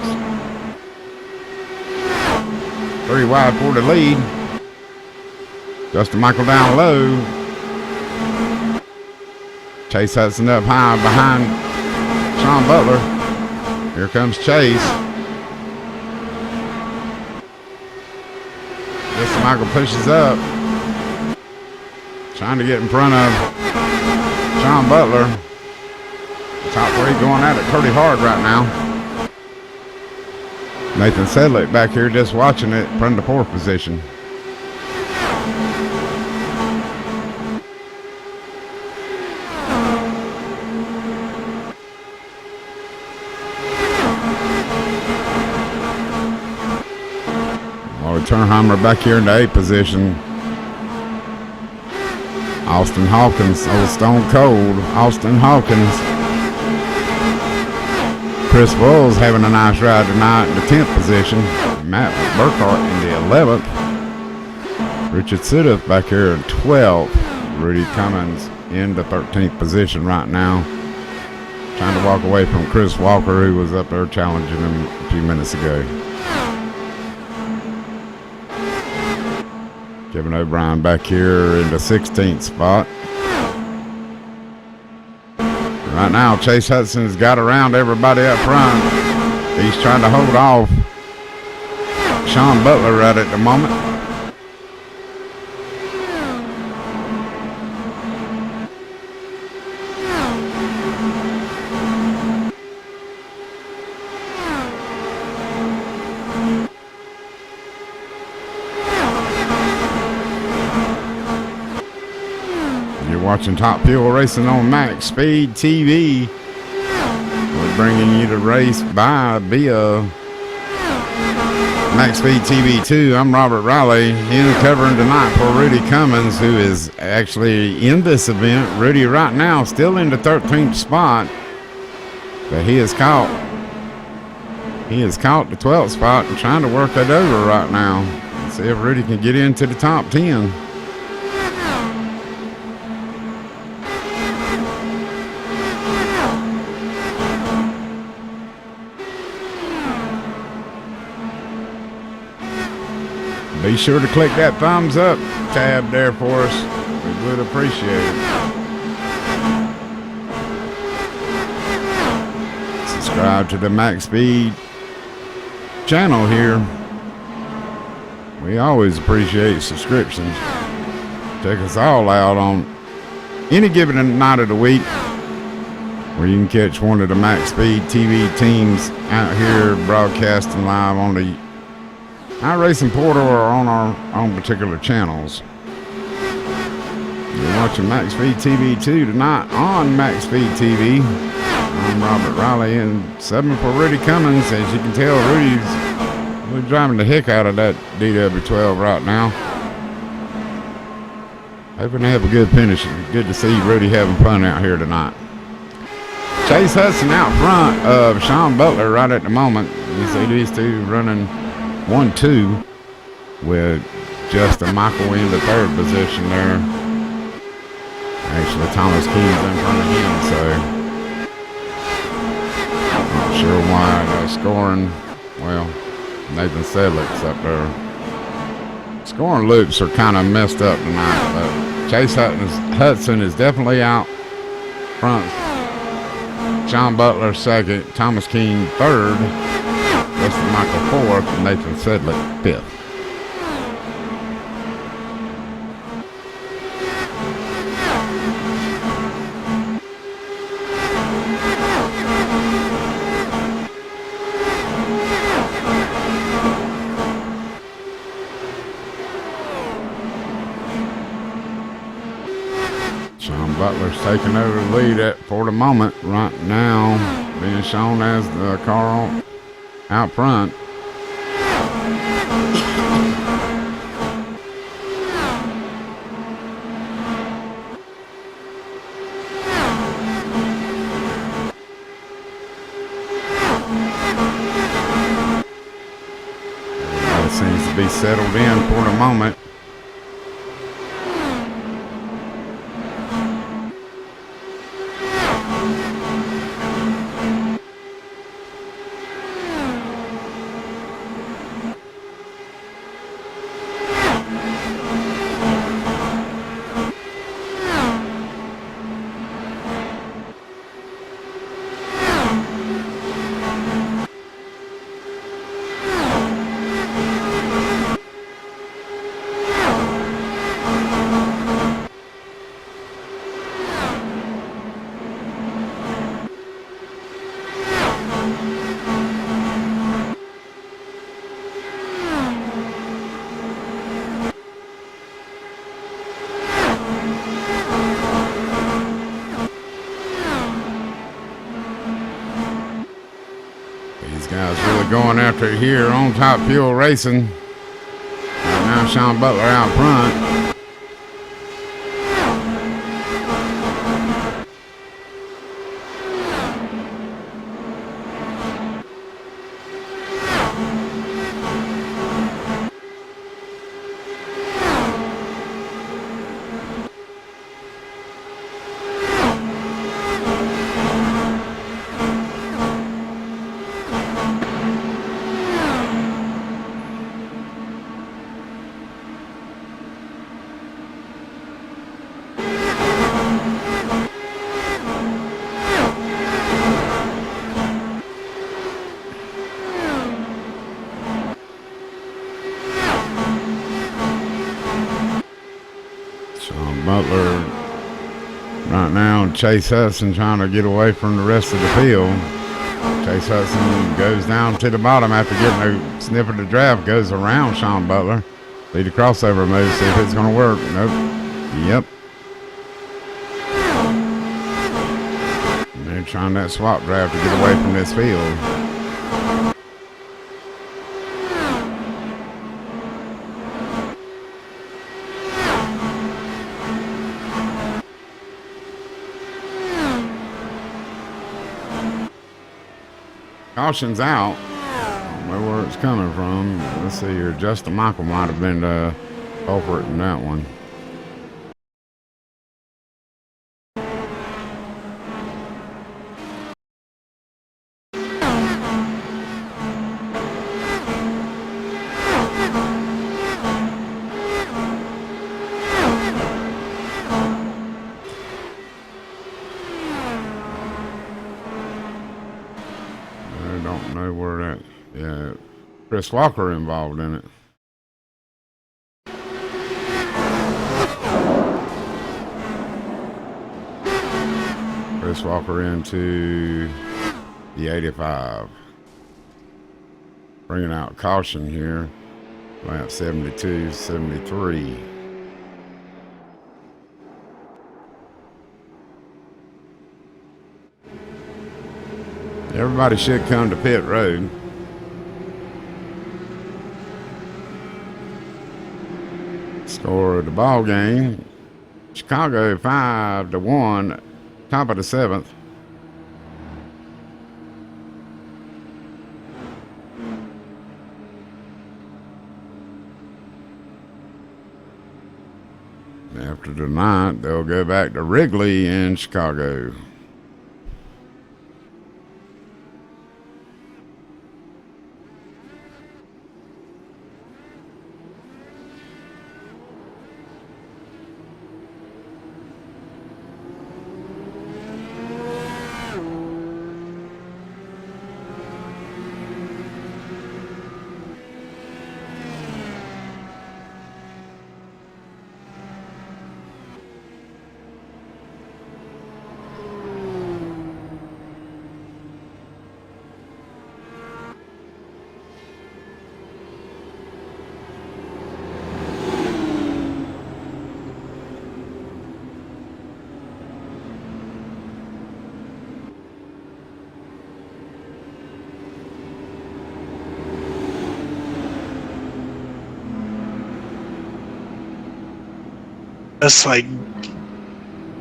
3 wide for the lead. Justin Michael down low. Chase Hudson up high behind Sean Butler. Here comes Chase. Justin Michael pushes up. Trying to get in front of Sean Butler. Top 3 going at it pretty hard right now. Nathan Sedlick back here just watching it from the 4th position. Turnheimer back here in the 8th position. Austin Hawkins, old Stone Cold, Austin Hawkins. Chris Wells having a nice ride tonight in the 10th position. Matt Burkhart in the 11th. Richard Siddeth back here in 12th. Rudy Cummins in the 13th position right now. Trying to walk away from Chris Walker, who was up there challenging him a few minutes ago. Kevin O'Brien back here in the 16th spot. Right now, Chase Hudson's got around everybody up front. He's trying to hold off Sean Butler right at the moment. Watching Top Fuel Racing on MaxSpeedTV. We're bringing you the race via MaxSpeedTV 2. I'm Robert Riley, in covering tonight for Rudy Cummins, who is actually in this event. Rudy right now still in the 13th spot, but he has caught the 12th spot and trying to work that over right now. Let's see if Rudy can get into the top 10. Be sure to click that thumbs up tab there for us. We would appreciate it. Subscribe to the Max Speed channel here. We always appreciate subscriptions. Check us all out on any given night of the week, where you can catch one of the Max Speed TV teams out here broadcasting live on the iRacing portal or on our own particular channels. You're watching Max Speed TV 2 tonight on Max Speed TV. I'm Robert Riley and 7 for Rudy Cummins. As you can tell, Rudy's driving the heck out of that DW12 right now. Hoping to have a good finish. Good to see Rudy having fun out here tonight. Chase Hudson out front of Sean Butler right at the moment. You see these two running 1-2 with Justin Michael in the third position there. Actually, Thomas Key's in front of him, so not sure why they're scoring. Well, Nathan Sedlick's up there. Scoring loops are kind of messed up tonight, but Chase Hudson is definitely out front. John Butler second, Thomas Keene third, Justin Michael fourth, and Nathan Sedlick fifth. Butler's taking over the lead for the moment right now, being shown as the car out front. Everybody seems to be settled in for the moment. Going after it here on Top Fuel Racing. Right now Sean Butler out front. Butler right now, Chase Hudson trying to get away from the rest of the field. Chase Hudson goes down to the bottom after getting a sniff of the draft, goes around Sean Butler. Lead the crossover move, see if it's going to work. Nope. Yep. And they're trying that swap draft to get away from this field. Caution's out. I don't know where it's coming from. Let's see here. Justin Michael might have been the culprit in that one. Chris Walker involved in it. Chris Walker into the 85. Bringing out caution here. Lap 72, 73. Everybody should come to pit road. Score of the ball game. Chicago 5-1, top of the 7th. After tonight, they'll go back to Wrigley in Chicago. That's like,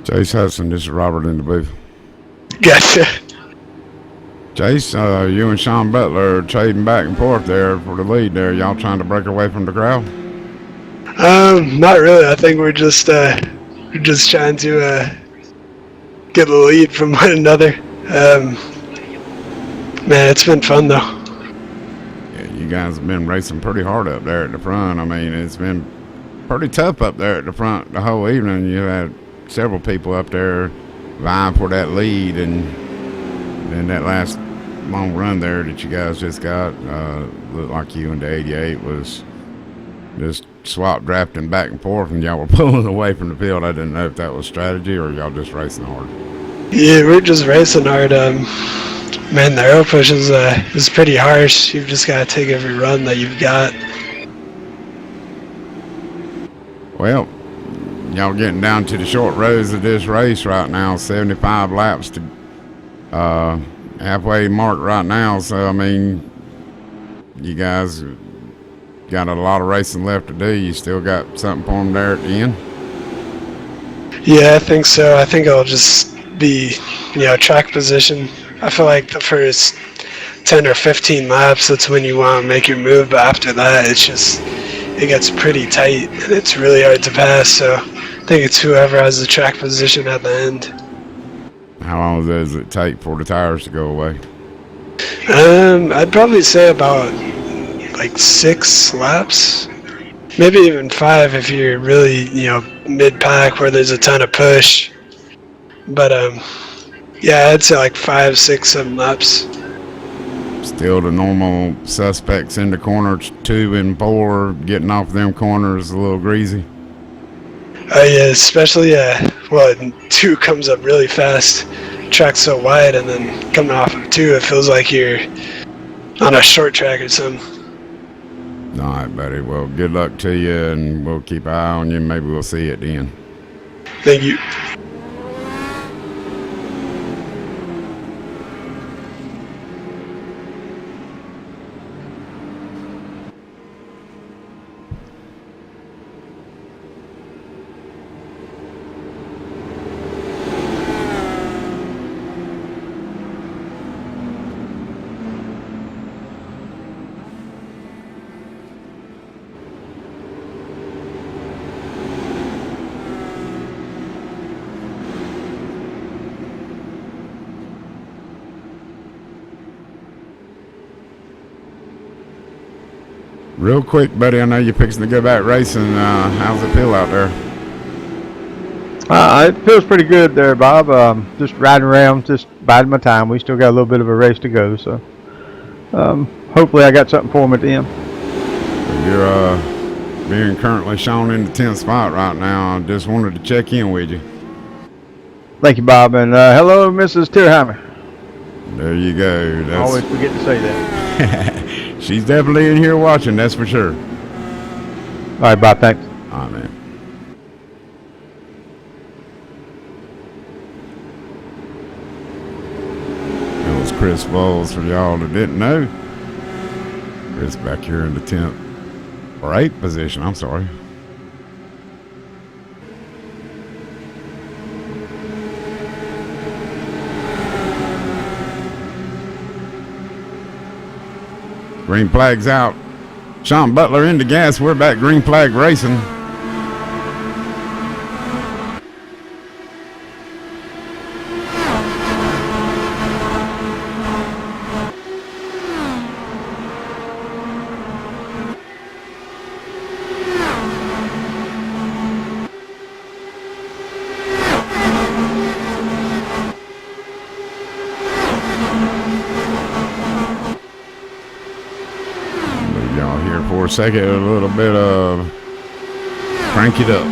Chase Hudson, this is Robert in the booth. gotcha. Chase, you and Sean Butler are trading back and forth there for the lead there. Y'all trying to break away from the crowd? Not really. I think we're just trying to get the lead from one another. Man, it's been fun though. Yeah, you guys have been racing pretty hard up there at the front. I mean, it's been pretty tough up there at the front the whole evening. You had several people up there vying for that lead, and then that last long run there that you guys just got, looked like you and the 88 was just swap drafting back and forth, and y'all were pulling away from the field. I didn't know if that was strategy or y'all just racing hard. Yeah, we're just racing hard. Man, the aero push is pretty harsh. You've just got to take every run that you've got. Well, y'all getting down to the short rows of this race right now. 75 laps to halfway mark right now. So, I mean, you guys got a lot of racing left to do. You still got something for them there at the end? Yeah, I think so. I think it'll just be, track position. I feel like the first 10 or 15 laps, that's when you want to make your move. But after that, it gets pretty tight, and it's really hard to pass. So I think it's whoever has the track position at the end. How long does it take for the tires to go away? I'd probably say about like 6 laps, maybe even 5 if you're really, mid-pack where there's a ton of push. But yeah, I'd say like 5, 6, 7 laps. Still the normal suspects in the corners, 2 and 4, getting off them corners a little greasy. Yeah, especially, 2 comes up really fast. Track's so wide, and then coming off of 2, it feels like you're on a short track or something. All right, buddy. Well, good luck to you, and we'll keep an eye on you. Maybe we'll see you at the end. Thank you. Real quick, buddy, I know you're fixing to go back racing. How's it feel out there? It feels pretty good there, Bob. Just riding around, just biding my time. We still got a little bit of a race to go, so hopefully I got something for him at the end. You're being currently shown in the 10th spot right now. I just wanted to check in with you. Thank you, Bob, and hello, Mrs. Tierheimer. There you go. I always forget to say that. She's definitely in here watching, that's for sure. All right, Bob, thanks. All right, man. That was Chris Bowles, for y'all that didn't know. Chris back here in the 10th or 8th position, I'm sorry. Green flag's out. Sean Butler into gas. We're back green flag racing. Y'all here for a second, a little bit of crank it up.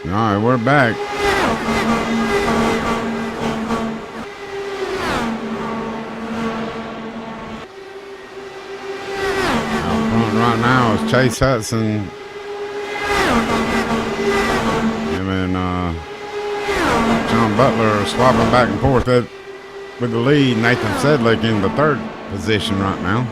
All right, we're back. Out front right now is Chase Hudson. Him and John Butler are swapping back and forth with the lead. Nathan Sedlick in the 3rd position right now.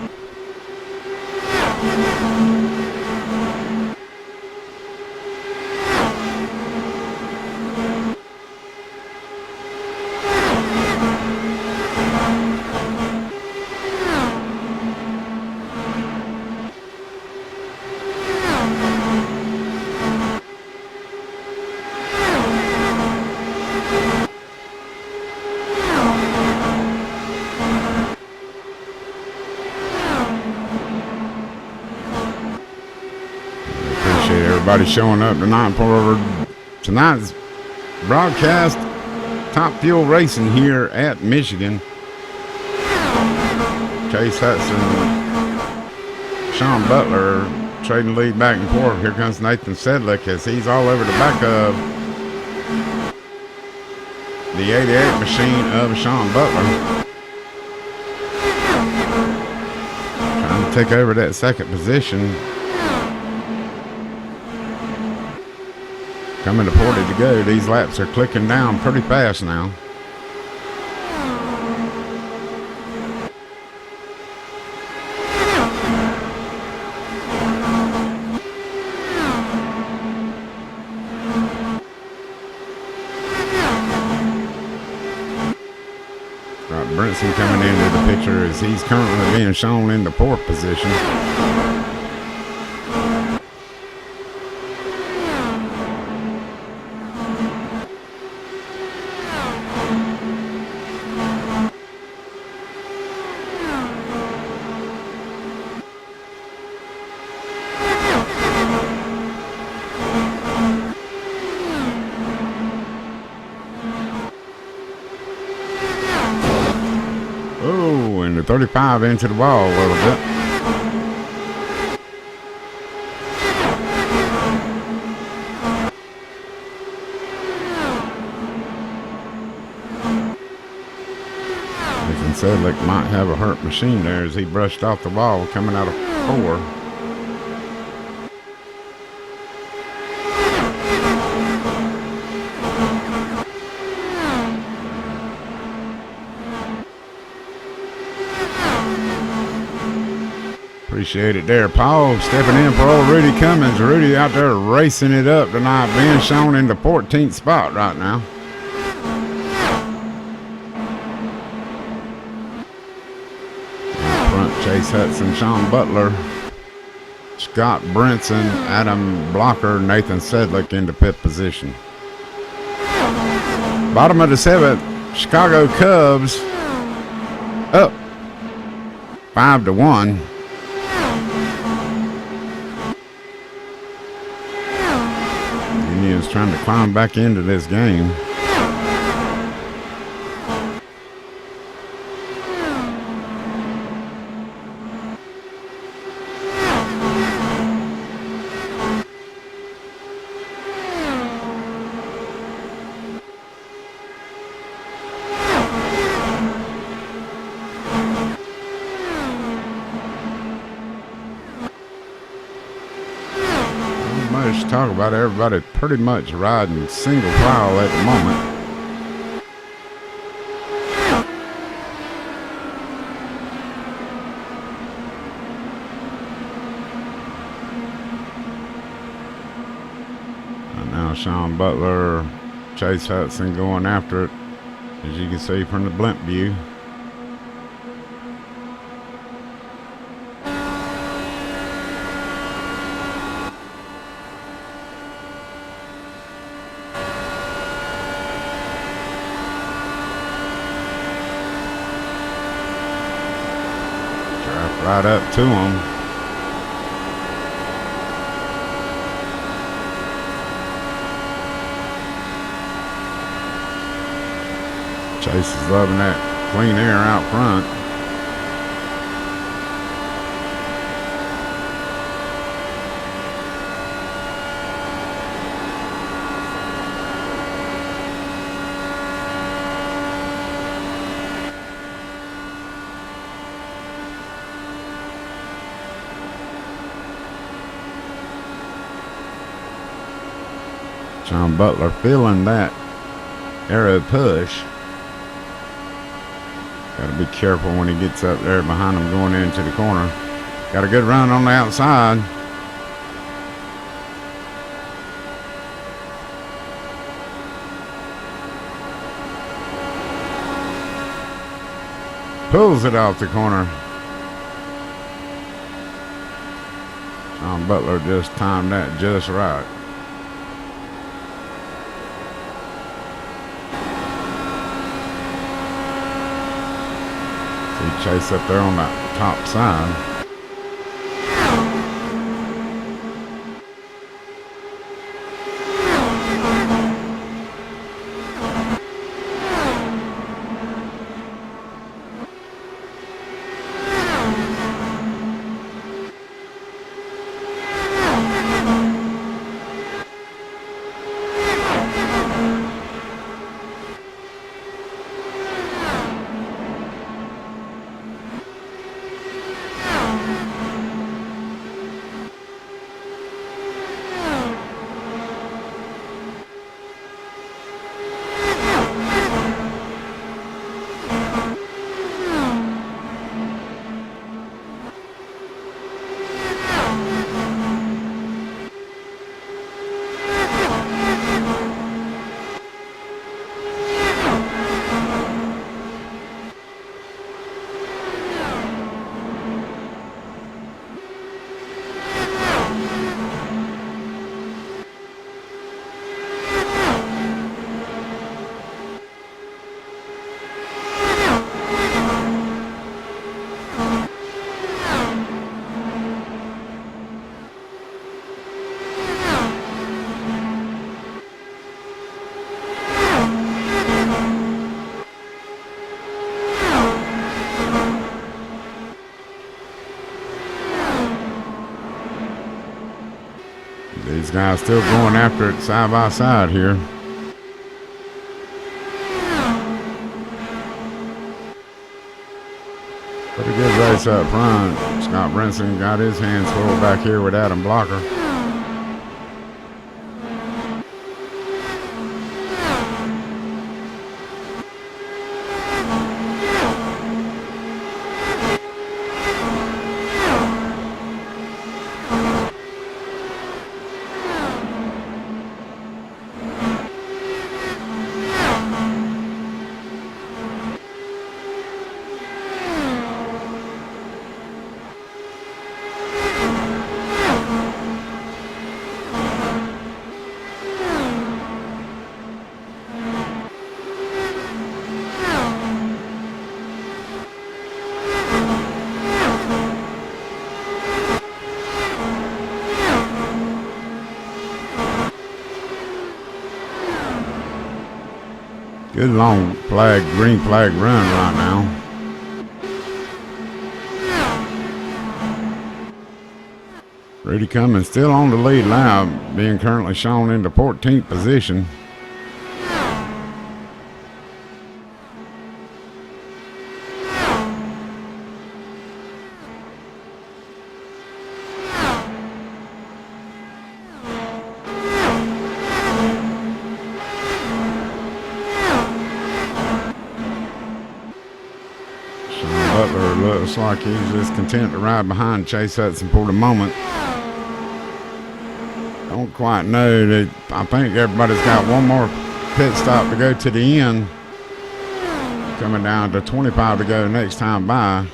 everybody showing up tonight for tonight's broadcast. Top Fuel Racing here at Michigan. Chase Hudson, Sean Butler trading lead back and forth. Here comes Nathan Sedlick as he's all over the back of the 88 machine of Sean Butler. Trying to take over that second position. Coming to 40 to go. These laps are clicking down pretty fast now. Brinson coming into the picture as he's currently being shown in the fourth position. And the 35 into the wall a little bit. Nathan Sedlick might have a hurt machine there as he brushed off the wall coming out of 4. Appreciate it there. Paul stepping in for old Rudy Cummins. Rudy out there racing it up tonight, being shown in the 14th spot right now. Out front, Chase Hudson, Sean Butler, Scott Brinson, Adam Blocker, Nathan Sedlick into fifth position. Bottom of the 7th, Chicago Cubs up 5-1. Indians trying to climb back into this game. Talk about everybody pretty much riding single file at the moment. And now Sean Butler, Chase Hudson going after it, as you can see from the blimp view. Right up to him. Chase is loving that clean air out front. Sean Butler feeling that arrow push. Got to be careful when he gets up there behind him going into the corner. Got a good run on the outside. Pulls it off the corner. Sean Butler just timed that just right. Chase up there on that top side. These guys still going after it side by side here. Pretty good race up front. Scott Brinson got his hands full back here with Adam Blocker. Good long flag, green flag run right now. Rudy Cummins still on the lead lap, being currently shown in the 14th position. Butler looks like he's just content to ride behind Chase Hudson for the moment. Don't quite know that. I think everybody's got one more pit stop to go to the end. Coming down to 25 to go next time by.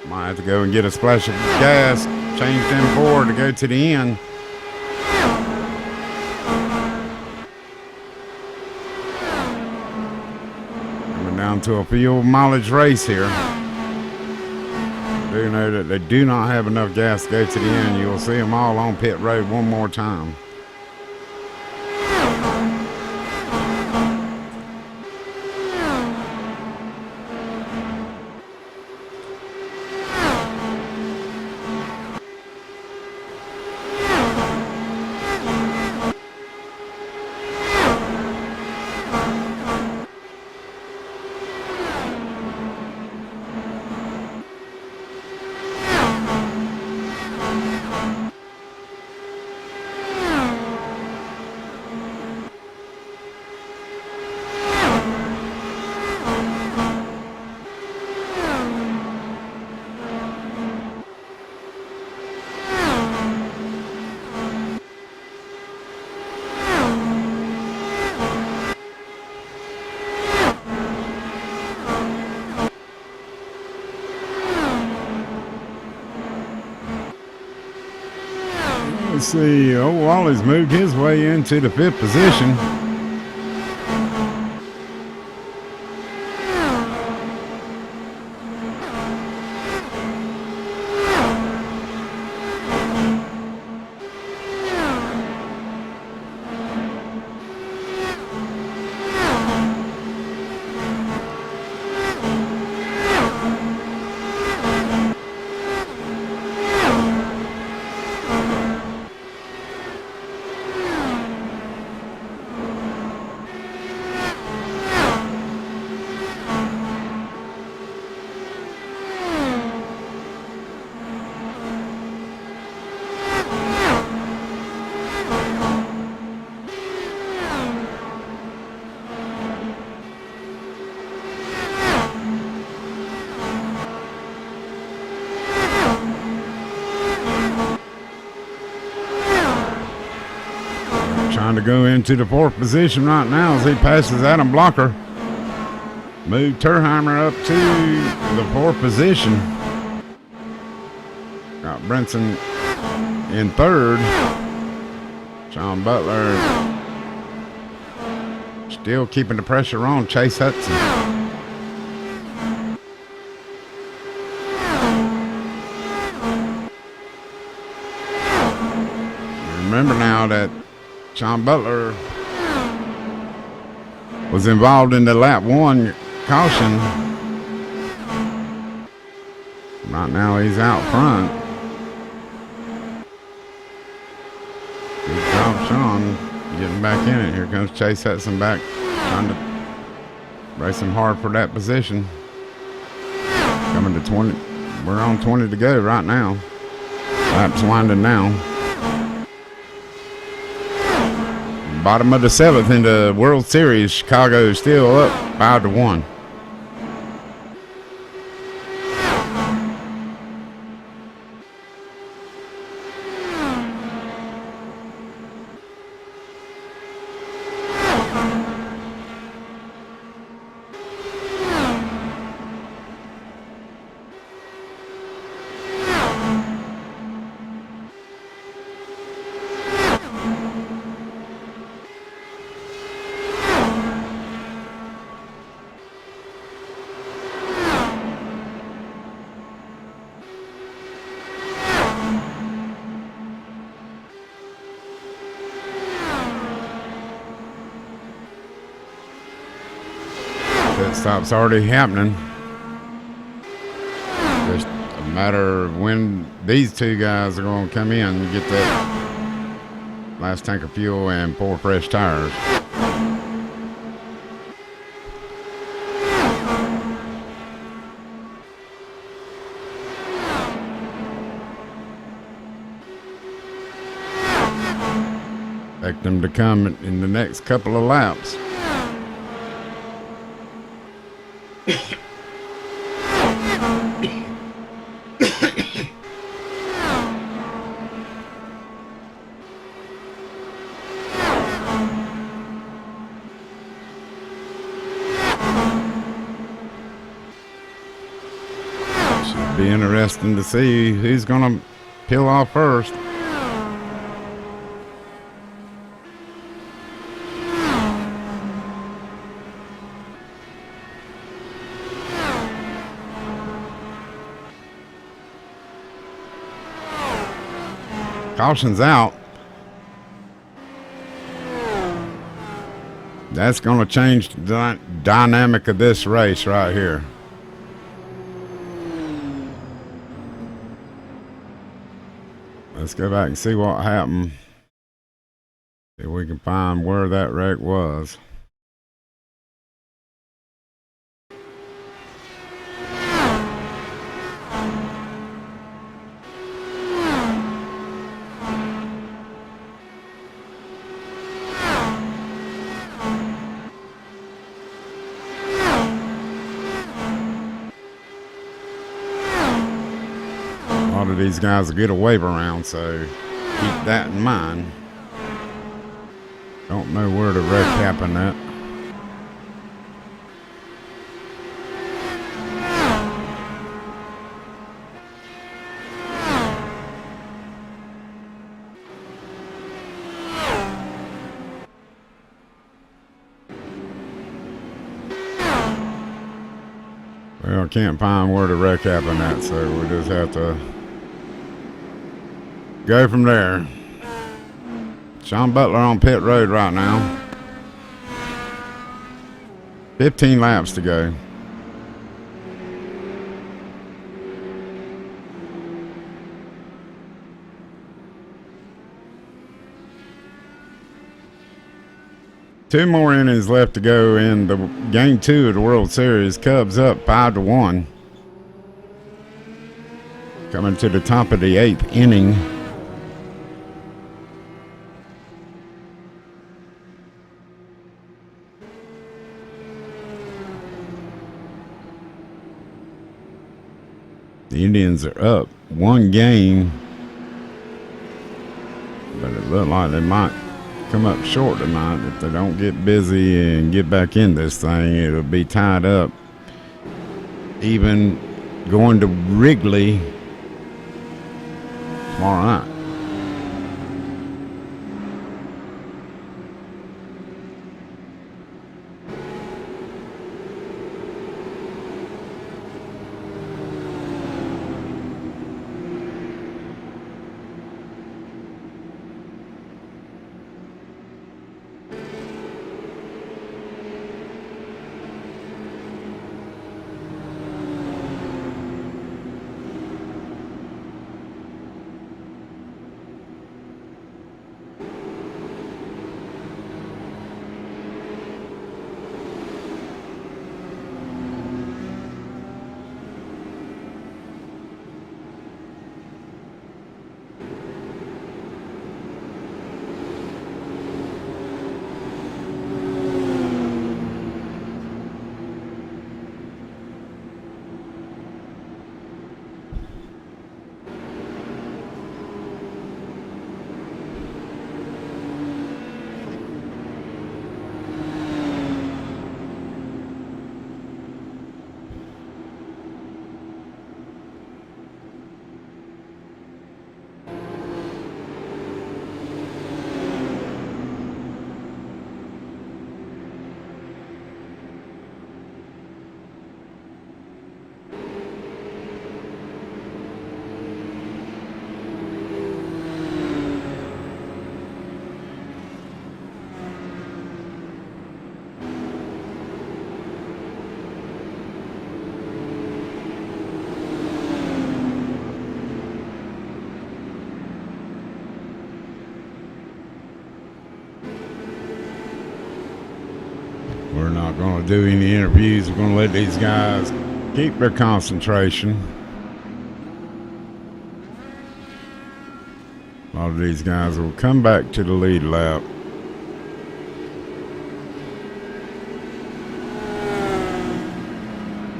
Might have to go and get a splash of gas, change them forward to go to the end. Down to a fuel mileage race here. I do know that they do not have enough gas to go to the end. You will see them all on pit road one more time. Let's see, Wally's moved his way into the 5th position. Trying to go into the 4th position right now as he passes Adam Blocker. Moved Terheimer up to the 4th position. Got Brinson in 3rd. Sean Butler still keeping the pressure on Chase Hudson. Remember now that Sean Butler was involved in the lap 1 caution. Right now he's out front. back in it. Here comes Chase Hudson back, trying to race him hard for that position. Coming to 20. We're on 20 to go right now. Laps winding now. Bottom of the 7th in the World Series. Chicago is still up 5-1. Pit stop's already happening. Just a matter of when these two guys are going to come in and get that last tank of fuel and pour fresh tires. Expect them to come in the next couple of laps. Should be interesting to see who's going to peel off first. Caution's out. That's going to change the dynamic of this race right here. Let's go back and see what happened. See if we can find where that wreck was. A lot of these guys will get a wave around, so keep that in mind. Don't know where the wreck happened at. Well, I can't find where the wreck happened at, so we just have to go from there. Sean Butler on pit road right now. 15 laps to go. Two more innings left to go in the game 2 of the World Series. Cubs up 5-1. Coming to the top of the 8th inning. The Indians are up 1 game, but it looked like they might come up short tonight. If they don't get busy and get back in this thing, it'll be tied up. Even going to Wrigley tomorrow night. Not going to do any interviews. We're going to let these guys keep their concentration. A lot of these guys will come back to the lead lap.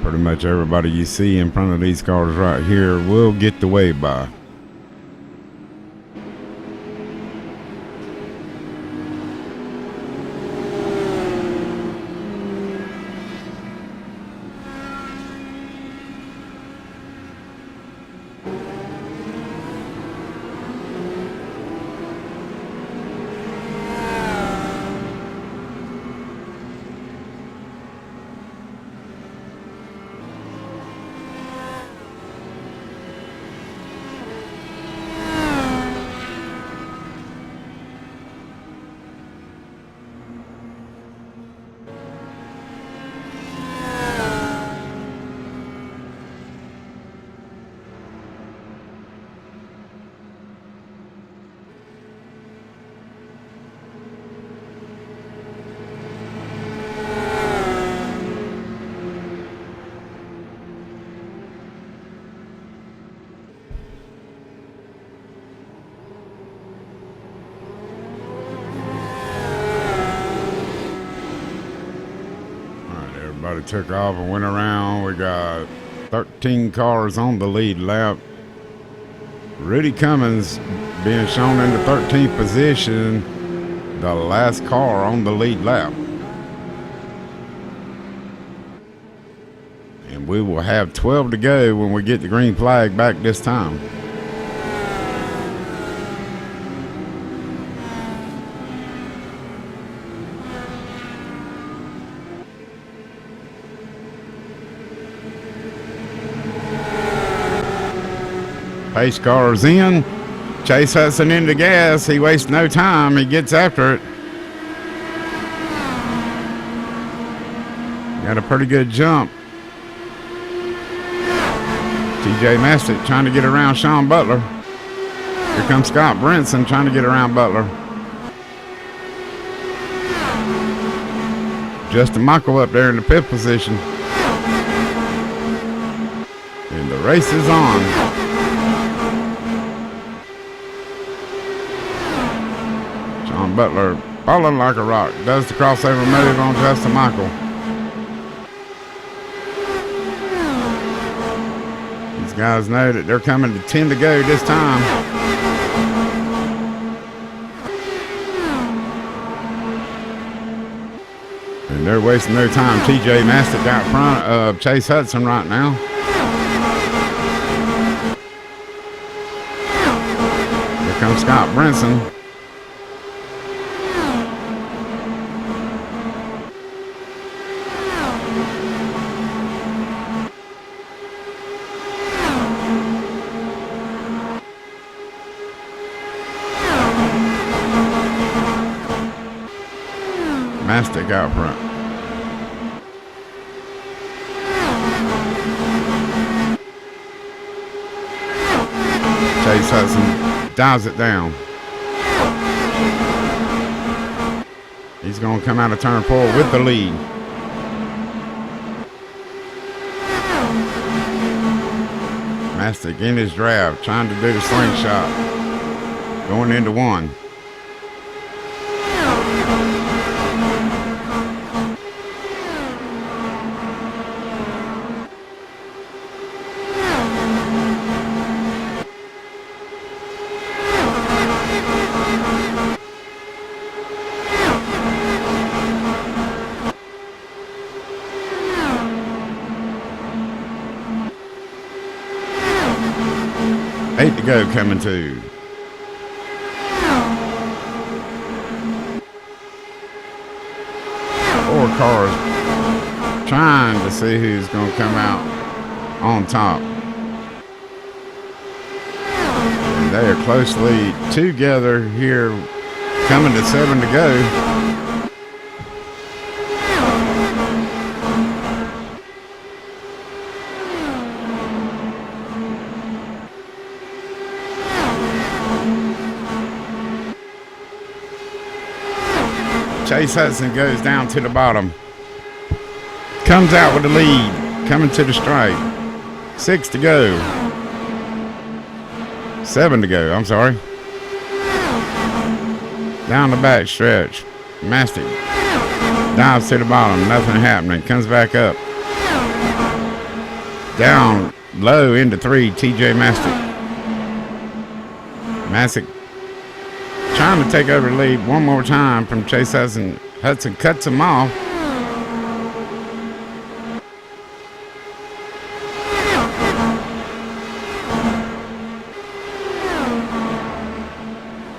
Pretty much everybody you see in front of these cars right here will get the wave by. Everybody took off and went around. We got 13 cars on the lead lap. Rudy Cummins being shown in the 13th position, the last car on the lead lap. And we will have 12 to go when we get the green flag back this time. Pace car's in. Chase Hudson into gas. He wastes no time. He gets after it. Got a pretty good jump. TJ Mastic trying to get around Sean Butler. Here comes Scott Brinson trying to get around Butler. Justin Michael up there in the 5th position. And the race is on. Butler falling like a rock. Does the crossover move on Justin Michael. These guys know that they're coming to 10 to go this time. And they're wasting no time. TJ Mastic out front of Chase Hudson right now. Here comes Scott Brinson. Mastic out front. Chase Hudson dives it down. He's going to come out of turn 4 with the lead. Mastic in his draft, trying to do the slingshot. Going into 1. To go coming to. Four cars trying to see who's going to come out on top. And they are closely together here, coming to 7 to go. Chase Hudson goes down to the bottom. comes out with the lead, coming to the stripe. 6 to go. 7 to go, I'm sorry. Down the back stretch. Mastic dives to the bottom, nothing happening. Comes back up. Down low into 3, TJ Mastic. Mastic trying to take over the lead one more time from Chase Hudson. Hudson cuts him off.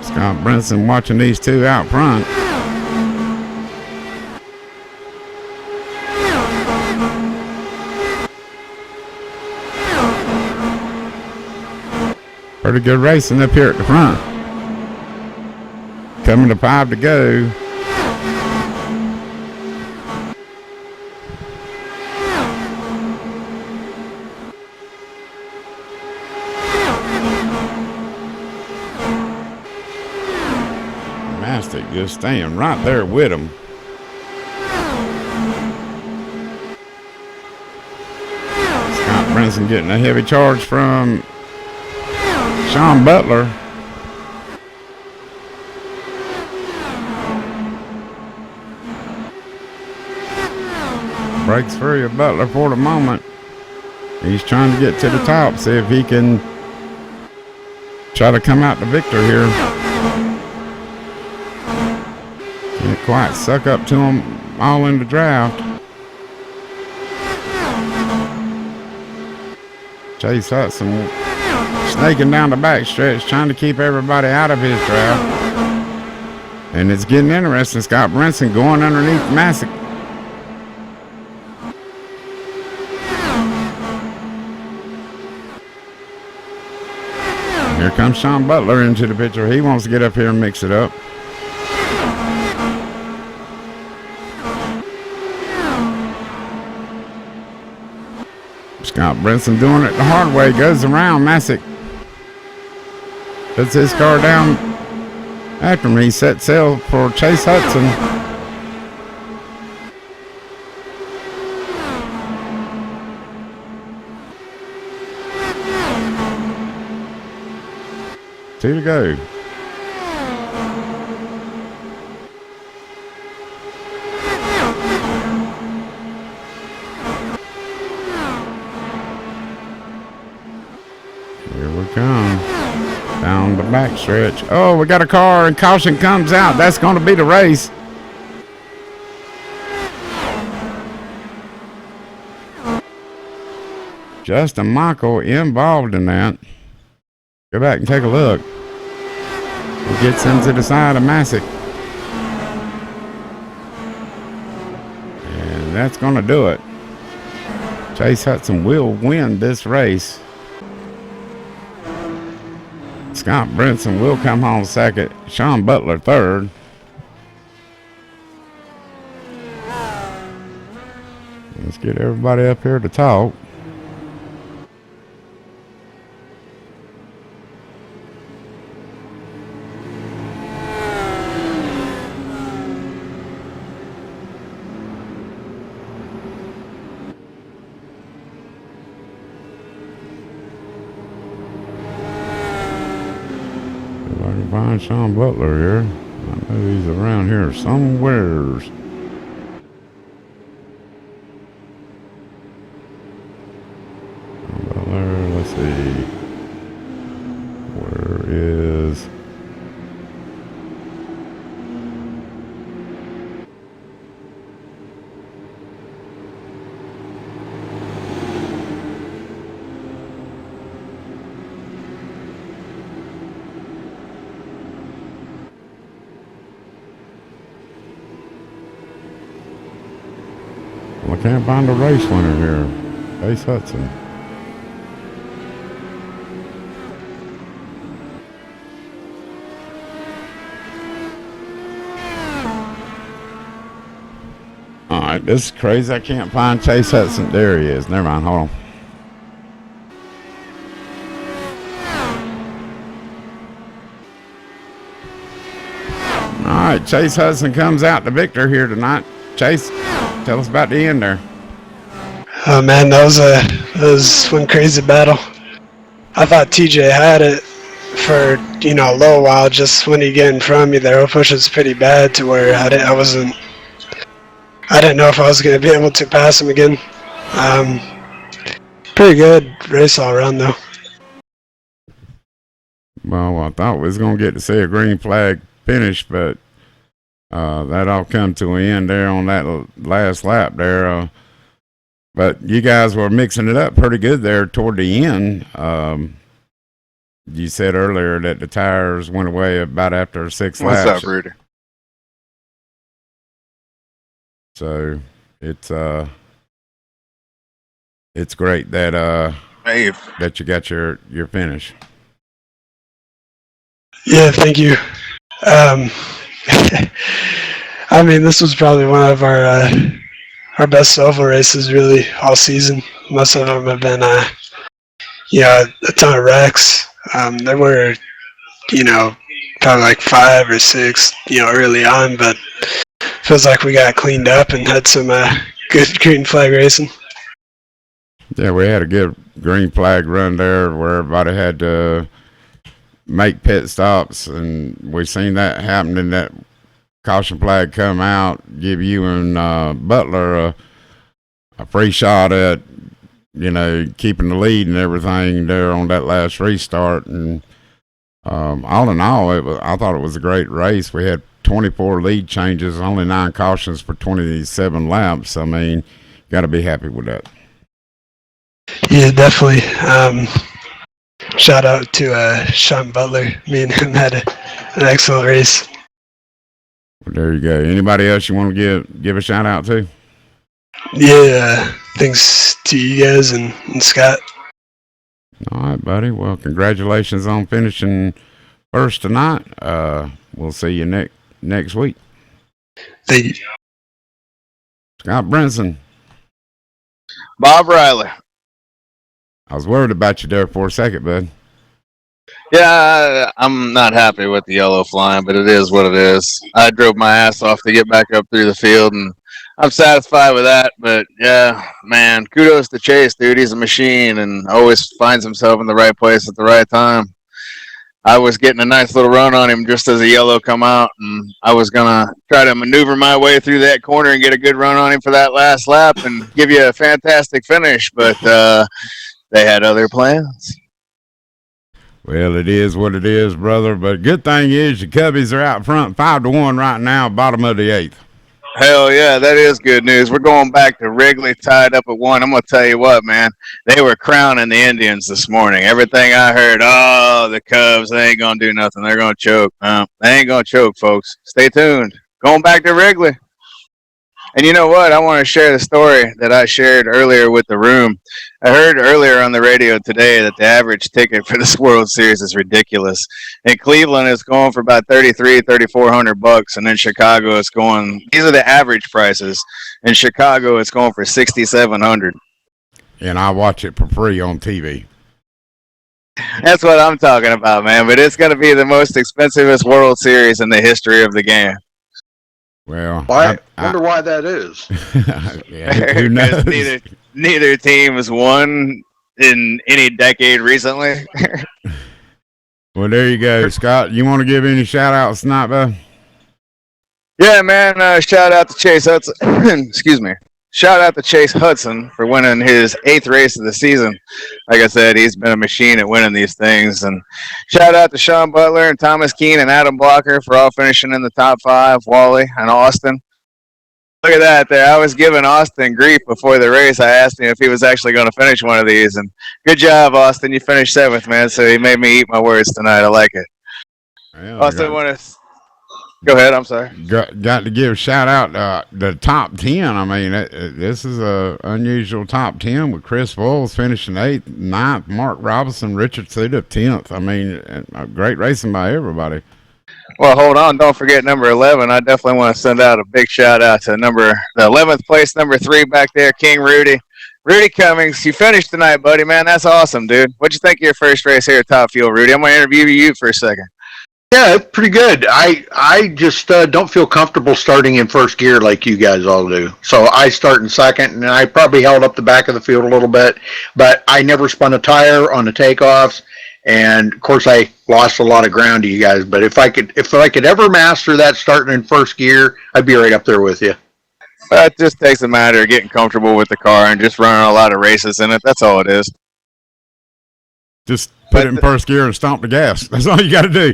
Scott Brinson watching these two out front. Pretty good racing up here at the front. Coming to 5 to go. Mastic just staying right there with him. Scott Brinson getting a heavy charge from Sean Butler. Breaks free of Butler for the moment. He's trying to get to the top, see if he can try to come out the victor here. Can't quite suck up to him all in the draft. Chase Hudson snaking down the back stretch, trying to keep everybody out of his draft. And it's getting interesting. Scott Brinson going underneath Mastic. Here comes Sean Butler into the picture. He wants to get up here and mix it up. Scott Brinson doing it the hard way. Goes around Mastic. Puts his car down after him. He set sail for Chase Hudson. Two to go. Here we come. Down the back stretch. Oh, we got a car and caution comes out. That's going to be the race. Justin Michael involved in that. Go back and take a look. He gets into the side of Mastic. And that's going to do it. Chase Hudson will win this race. Scott Brinson will come home second. Sean Butler third. Let's get everybody up here to talk. Find Sean Butler here. I know he's around here somewheres. Sean Butler, let's see. Where is... I can't find a race winner here. Chase Hudson. Alright, this is crazy. I can't find Chase Hudson. There he is. Never mind. Hold on. Alright, Chase Hudson comes out the victor here tonight. Chase, tell us about the end there. Oh man, that was one crazy battle. I thought TJ had it for a little while. Just when he get in front of me, the aero push was pretty bad to where I didn't know if I was gonna be able to pass him again. Pretty good race all around though. Well, I thought we was gonna get to see a green flag finish, but that all come to an end there on that last lap there. But you guys were mixing it up pretty good there toward the end. You said earlier that the tires went away about after 6 laps. What's up, Rudy? So it's great that that you got your finish. Yeah, thank you. I mean, this was probably one of our best oval races really all season. Most of them have been a ton of wrecks. There were probably like 5 or 6 early on, but feels like we got cleaned up and had some good green flag racing. Yeah, we had a good green flag run there where everybody had to make pit stops, and we've seen that happen in that caution flag come out, give you and Butler a free shot at keeping the lead and everything there on that last restart. And all in all, I thought it was a great race. We had 24 lead changes, only 9 cautions for 27 laps. I mean, got to be happy with that. Yeah, definitely. Shout out to Sean Butler. Me and him had an excellent race. Well, there you go. Anybody else you want to give a shout out to? Yeah, thanks to you guys and Scott. All right, buddy. Well, congratulations on finishing first tonight. We'll see you next week. Thank you. Scott Brinson. Bob Riley. I was worried about you there for a second, bud. Yeah, I'm not happy with the yellow flying, but it is what it is. I drove my ass off to get back up through the field, and I'm satisfied with that. But yeah, man, kudos to Chase, dude. He's a machine and always finds himself in the right place at the right time. I was getting a nice little run on him just as the yellow come out, and I was gonna try to maneuver my way through that corner and get a good run on him for that last lap and give you a fantastic finish, but they had other plans. Well, it is what it is, brother. But good thing is your Cubbies are out front 5-1 right now, bottom of the 8th. Hell yeah, that is good news. We're going back to Wrigley, tied up at 1. I'm going to tell you what, man. They were crowning the Indians this morning. Everything I heard, the Cubs, they ain't going to do nothing. They're going to choke. They ain't going to choke, folks. Stay tuned. Going back to Wrigley. And you know what? I want to share the story that I shared earlier with the room. I heard earlier on the radio today that the average ticket for this World Series is ridiculous. In Cleveland, it's going for about $3,400, and in Chicago, it's going. These are the average prices. In Chicago, it's going for $6,700. And I watch it for free on TV. That's what I'm talking about, man. But it's going to be the most expensivest World Series in the history of the game. Well, I wonder why that is. Yeah, who knows? Neither team has won in any decade recently. Well, there you go, Scott. You want to give any shout outs tonight, bud? Yeah, man. Shout out to Chase Hudson. Excuse me. Shout out to Chase Hudson for winning his 8th race of the season. Like I said, he's been a machine at winning these things. And shout out to Sean Butler and Thomas Keene and Adam Blocker for all finishing in the top 5, Wally and Austin. Look at that there. I was giving Austin grief before the race. I asked him if he was actually going to finish one of these. And good job, Austin. You finished 7th, man. So he made me eat my words tonight. I like it. Yeah, Austin, go ahead. I'm sorry. Got to give a shout out the top 10. I mean, this is a unusual top 10 with Chris Voles finishing 8th, 9th, Mark Robinson, Richard Suda 10th. I mean, great racing by everybody. Well, hold on. Don't forget number 11. I definitely want to send out a big shout out to the 11th place, number 3 back there, King Rudy. Rudy Cummings, you finished tonight, buddy, man. That's awesome, dude. What'd you think of your first race here at Top Fuel, Rudy? I'm going to interview you for a second. Yeah, it's pretty good. I just don't feel comfortable starting in first gear like you guys all do. So I start in second, and I probably held up the back of the field a little bit, but I never spun a tire on the takeoffs. And of course, I lost a lot of ground to you guys. But if I could ever master that starting in first gear, I'd be right up there with you. It just takes a matter of getting comfortable with the car and just running a lot of races in it. That's all it is. Just put it in first gear and stomp the gas. That's all you got to do.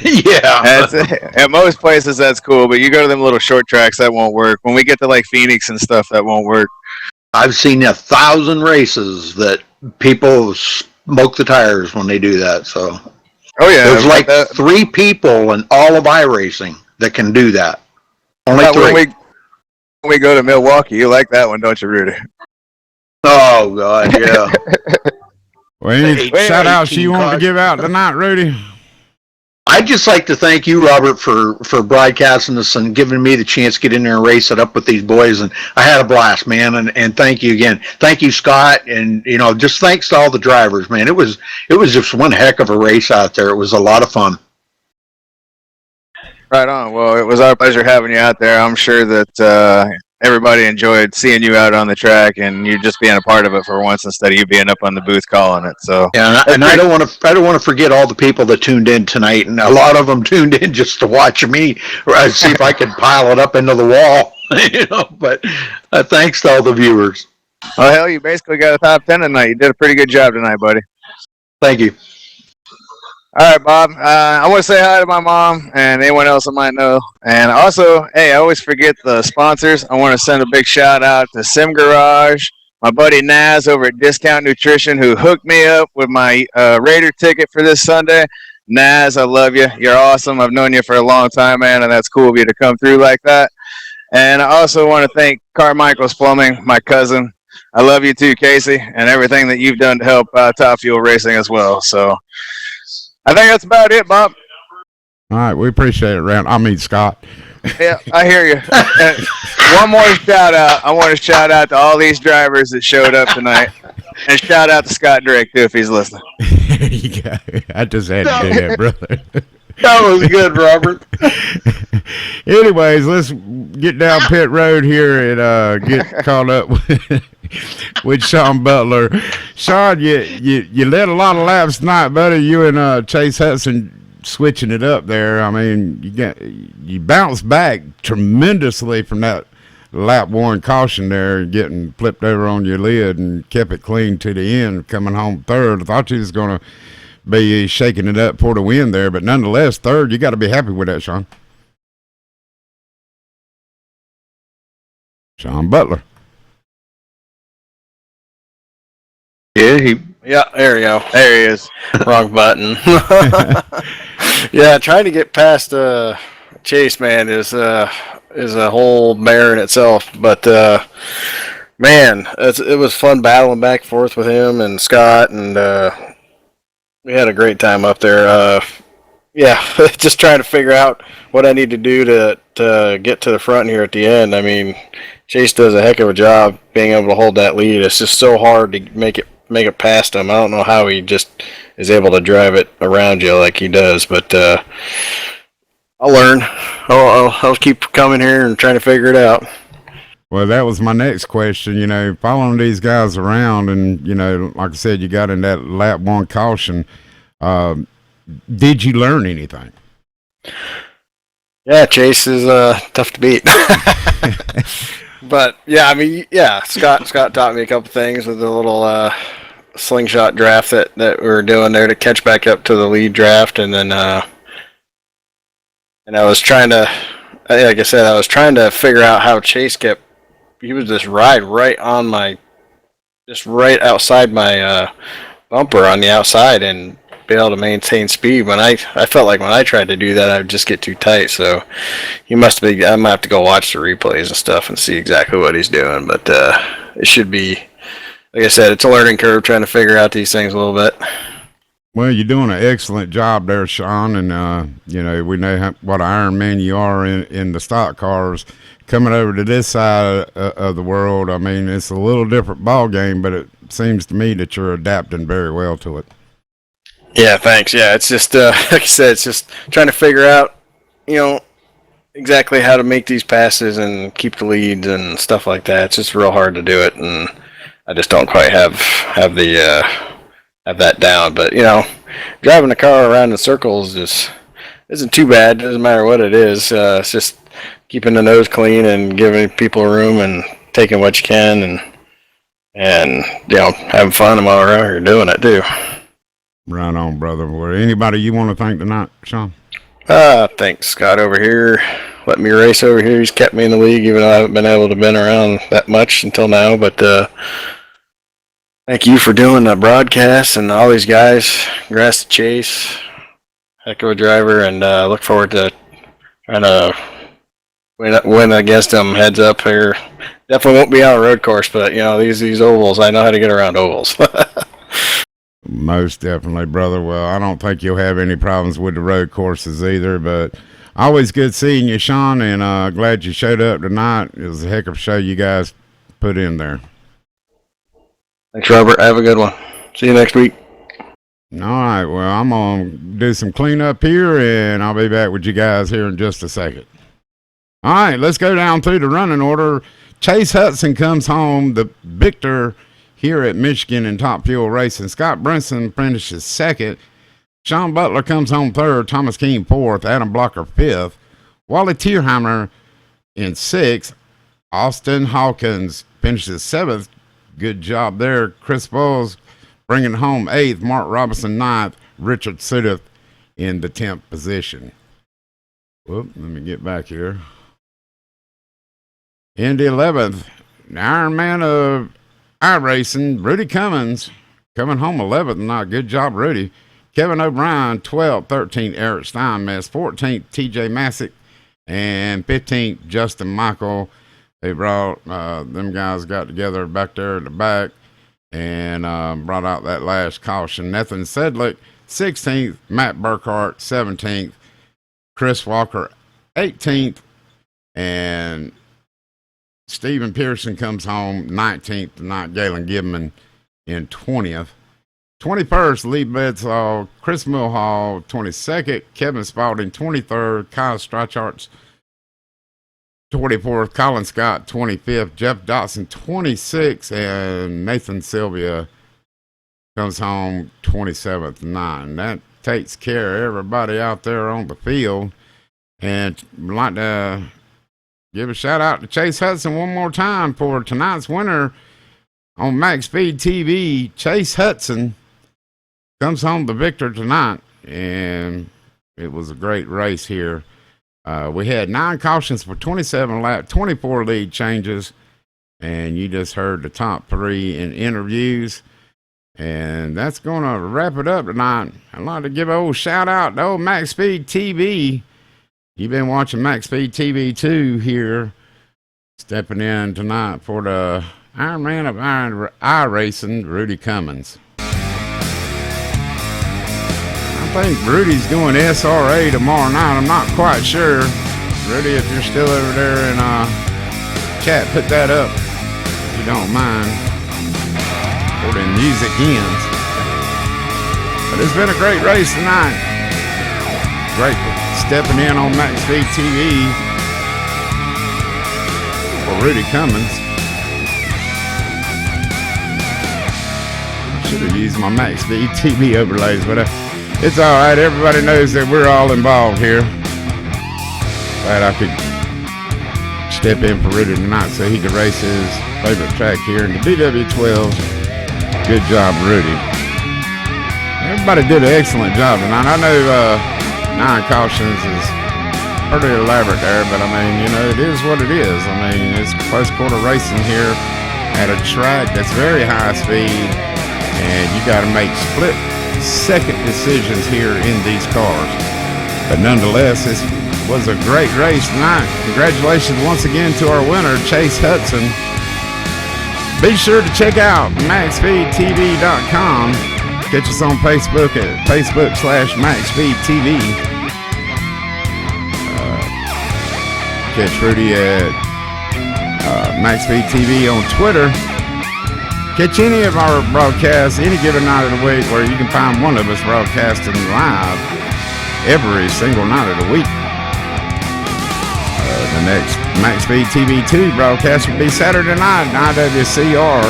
Yeah. At most places, that's cool, but you go to them little short tracks, that won't work. When we get to like Phoenix and stuff, that won't work. I've seen 1,000 races that people smoke the tires when they do that. So, oh yeah, there's like 3 people in all of iRacing that can do that. Only 3. When we go to Milwaukee, you like that one, don't you, Rudy? Oh God, yeah. Well, any shout outs you want to give out tonight, Rudy? I'd just like to thank you, Robert, for broadcasting this and giving me the chance to get in there and race it up with these boys. And I had a blast, man. And thank you again. Thank you, Scott. And, just thanks to all the drivers, man. It was just one heck of a race out there. It was a lot of fun. Right on. Well, it was our pleasure having you out there. I'm sure that everybody enjoyed seeing you out on the track and you just being a part of it for once instead of you being up on the booth calling it. So yeah, and I don't want to forget all the people that tuned in tonight, and a lot of them tuned in just to watch me see if I could pile it up into the wall. But thanks to all the viewers. Oh hell, you basically got a top 10 tonight. You did a pretty good job tonight, buddy. Thank you. All right, Bob. I want to say hi to my mom and anyone else I might know. And also, hey, I always forget the sponsors. I want to send a big shout out to Sim Garage, my buddy Naz over at Discount Nutrition, who hooked me up with my Raider ticket for this Sunday. Naz, I love you. You're awesome. I've known you for a long time, man, and that's cool of you to come through like that. And I also want to thank Carmichael's Plumbing, my cousin. I love you too, Casey, and everything that you've done to help Top Fuel Racing as well. So I think that's about it, Bob. All right, we appreciate it, Scott. Yeah, I hear you. One more shout out. I want to shout out to all these drivers that showed up tonight. And shout out to Scott Drake, too, if he's listening. There you go. I just had to do that, brother. That was good, Robert. Anyways, let's get down pit road here and get caught up with Sean Butler. Sean, you led a lot of laps tonight, buddy. You and Chase Hudson switching it up there. I mean, you bounced back tremendously from that lap 1 caution there, getting flipped over on your lid, and kept it clean to the end, coming home third. I thought you was going to be shaking it up for the win there, but nonetheless, third. You got to be happy with that, Sean. Sean Butler. Yeah, there you go. There he is. Wrong button. Yeah, trying to get past Chase, man, is a whole bear in itself. But man, it was fun battling back and forth with him and Scott, and we had a great time up there. Yeah, just trying to figure out what I need to do to get to the front here at the end. I mean, Chase does a heck of a job being able to hold that lead. It's just so hard to make it past him. I don't know how he just is able to drive it around you like he does, but I'll learn. I'll keep coming here and trying to figure it out. Well, that was my next question. Following these guys around, and like I said, you got in that lap 1 caution. Did you learn anything? Yeah, Chase is tough to beat. But yeah, I mean, yeah, Scott taught me a couple things with the little slingshot draft that we were doing there to catch back up to the lead draft, and then and I was trying to, like I said, I was trying to figure out how Chase he would just ride right outside my bumper on the outside and be able to maintain speed. When I felt like when I tried to do that, I would just get too tight. So I might have to go watch the replays and stuff and see exactly what he's doing. But it should be, like I said, it's a learning curve trying to figure out these things a little bit. Well, you're doing an excellent job there, Sean, and we know what an Iron Man you are in the stock cars. Coming over to this side of the world, I mean, it's a little different ball game, but it seems to me that you're adapting very well to it. Yeah, thanks. Yeah, it's just like I said, it's just trying to figure out, exactly how to make these passes and keep the leads and stuff like that. It's just real hard to do it, and I just don't quite have that down. But driving the car around in circles just isn't too bad. Doesn't matter what it is. It's just keeping the nose clean and giving people room and taking what you can and having fun while we're out here doing it too. Right on, brother. Well, anybody you want to thank tonight, Sean? Thanks Scott over here. Let me race over here. He's kept me in the league, even though I haven't been able to been around that much until now. But thank you for doing the broadcast and all these guys. Congrats to Chase. Heck of a driver, and look forward to trying to win against them. Heads up here. Definitely won't be on a road course, but these ovals, I know how to get around ovals. Most definitely, brother. Well, I don't think you'll have any problems with the road courses either, but always good seeing you, Sean, and glad you showed up tonight. It was a heck of a show you guys put in there. Thanks, Robert. Have a good one. See you next week. All right. Well, I'm going to do some cleanup here, and I'll be back with you guys here in just a second. All right, let's go down through the running order. Chase Hudson comes home, the victor here at Michigan in Top Fuel Racing. Scott Brinson finishes second. Sean Butler comes home third. Thomas Keene fourth. Adam Blocker fifth. Wally Tierheimer in sixth. Austin Hawkins finishes seventh. Good job there. Chris Bowles bringing home eighth. Mark Robinson ninth. Richard Sudeth in the 10th position. Whoop, let me get back here. In the 11th, the Iron Man of iRacing, Rudy Cummins, coming home 11th tonight. Good job, Rudy. Kevin O'Brien, 12th. 13th, Eric Steinmetz. 14th, TJ Massick. And 15th, Justin Michael. They brought, them guys got together back there at the back and brought out that last caution. Nathan Sedlick, 16th. Matt Burkhart, 17th. Chris Walker, 18th. And Stephen Pearson comes home 19th tonight. Galen Gibman in 20th. 21st, Lee Bedsall, Chris Mulhall, 22nd. Kevin Spalding, 23rd. Kyle Stracharts, 24th. Colin Scott, 25th. Jeff Dotson, 26th. And Nathan Sylvia comes home 27th tonight. And that takes care of everybody out there on the field. And I'd like to give a shout out to Chase Hudson one more time for tonight's winner on MaxSpeedTV. Chase Hudson comes home the victor tonight, and it was a great race here. We had 9 cautions for 27 laps, 24 lead changes, and you just heard the top 3 in interviews. And that's going to wrap it up tonight. I'd like to give an old shout out to old MaxSpeedTV. You've been watching MaxSpeedTV 2 here, stepping in tonight for the Iron Man of iRacing, Rudy Cummins. I think Rudy's doing SRA tomorrow night. I'm not quite sure. Rudy, if you're still over there in chat, put that up if you don't mind. Before the music ends. But it's been a great race tonight. Great stepping in on MaxSpeedTV for Rudy Cummins. I should have used my MaxSpeedTV overlays, but it's all right. Everybody knows that we're all involved here. Glad I could step in for Rudy tonight so he could race his favorite track here in the DW12. Good job, Rudy. Everybody did an excellent job tonight. I know 9 cautions is pretty elaborate there, but I mean, it is what it is. I mean, it's close quarter racing here at a track that's very high speed, and you got to make split-second decisions here in these cars. But nonetheless, this was a great race tonight. Congratulations once again to our winner, Chase Hudson. Be sure to check out MaxSpeedTV.com. Catch us on Facebook at Facebook/MaxSpeedTV. Catch Rudy at MaxSpeedTV on Twitter. Catch any of our broadcasts any given night of the week, where you can find one of us broadcasting live every single night of the week. The next MaxSpeedTV 2 broadcast will be Saturday night, IWCR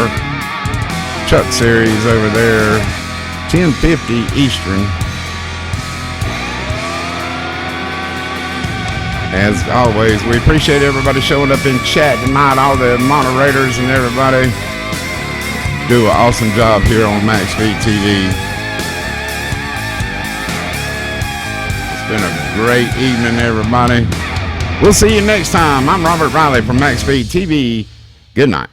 Truck Series over there, 10:50 Eastern. As always, we appreciate everybody showing up in chat tonight, all the moderators and everybody do an awesome job here on MaxSpeedTV. It's been a great evening, everybody. We'll see you next time. I'm Robert Riley from MaxSpeedTV. Good night.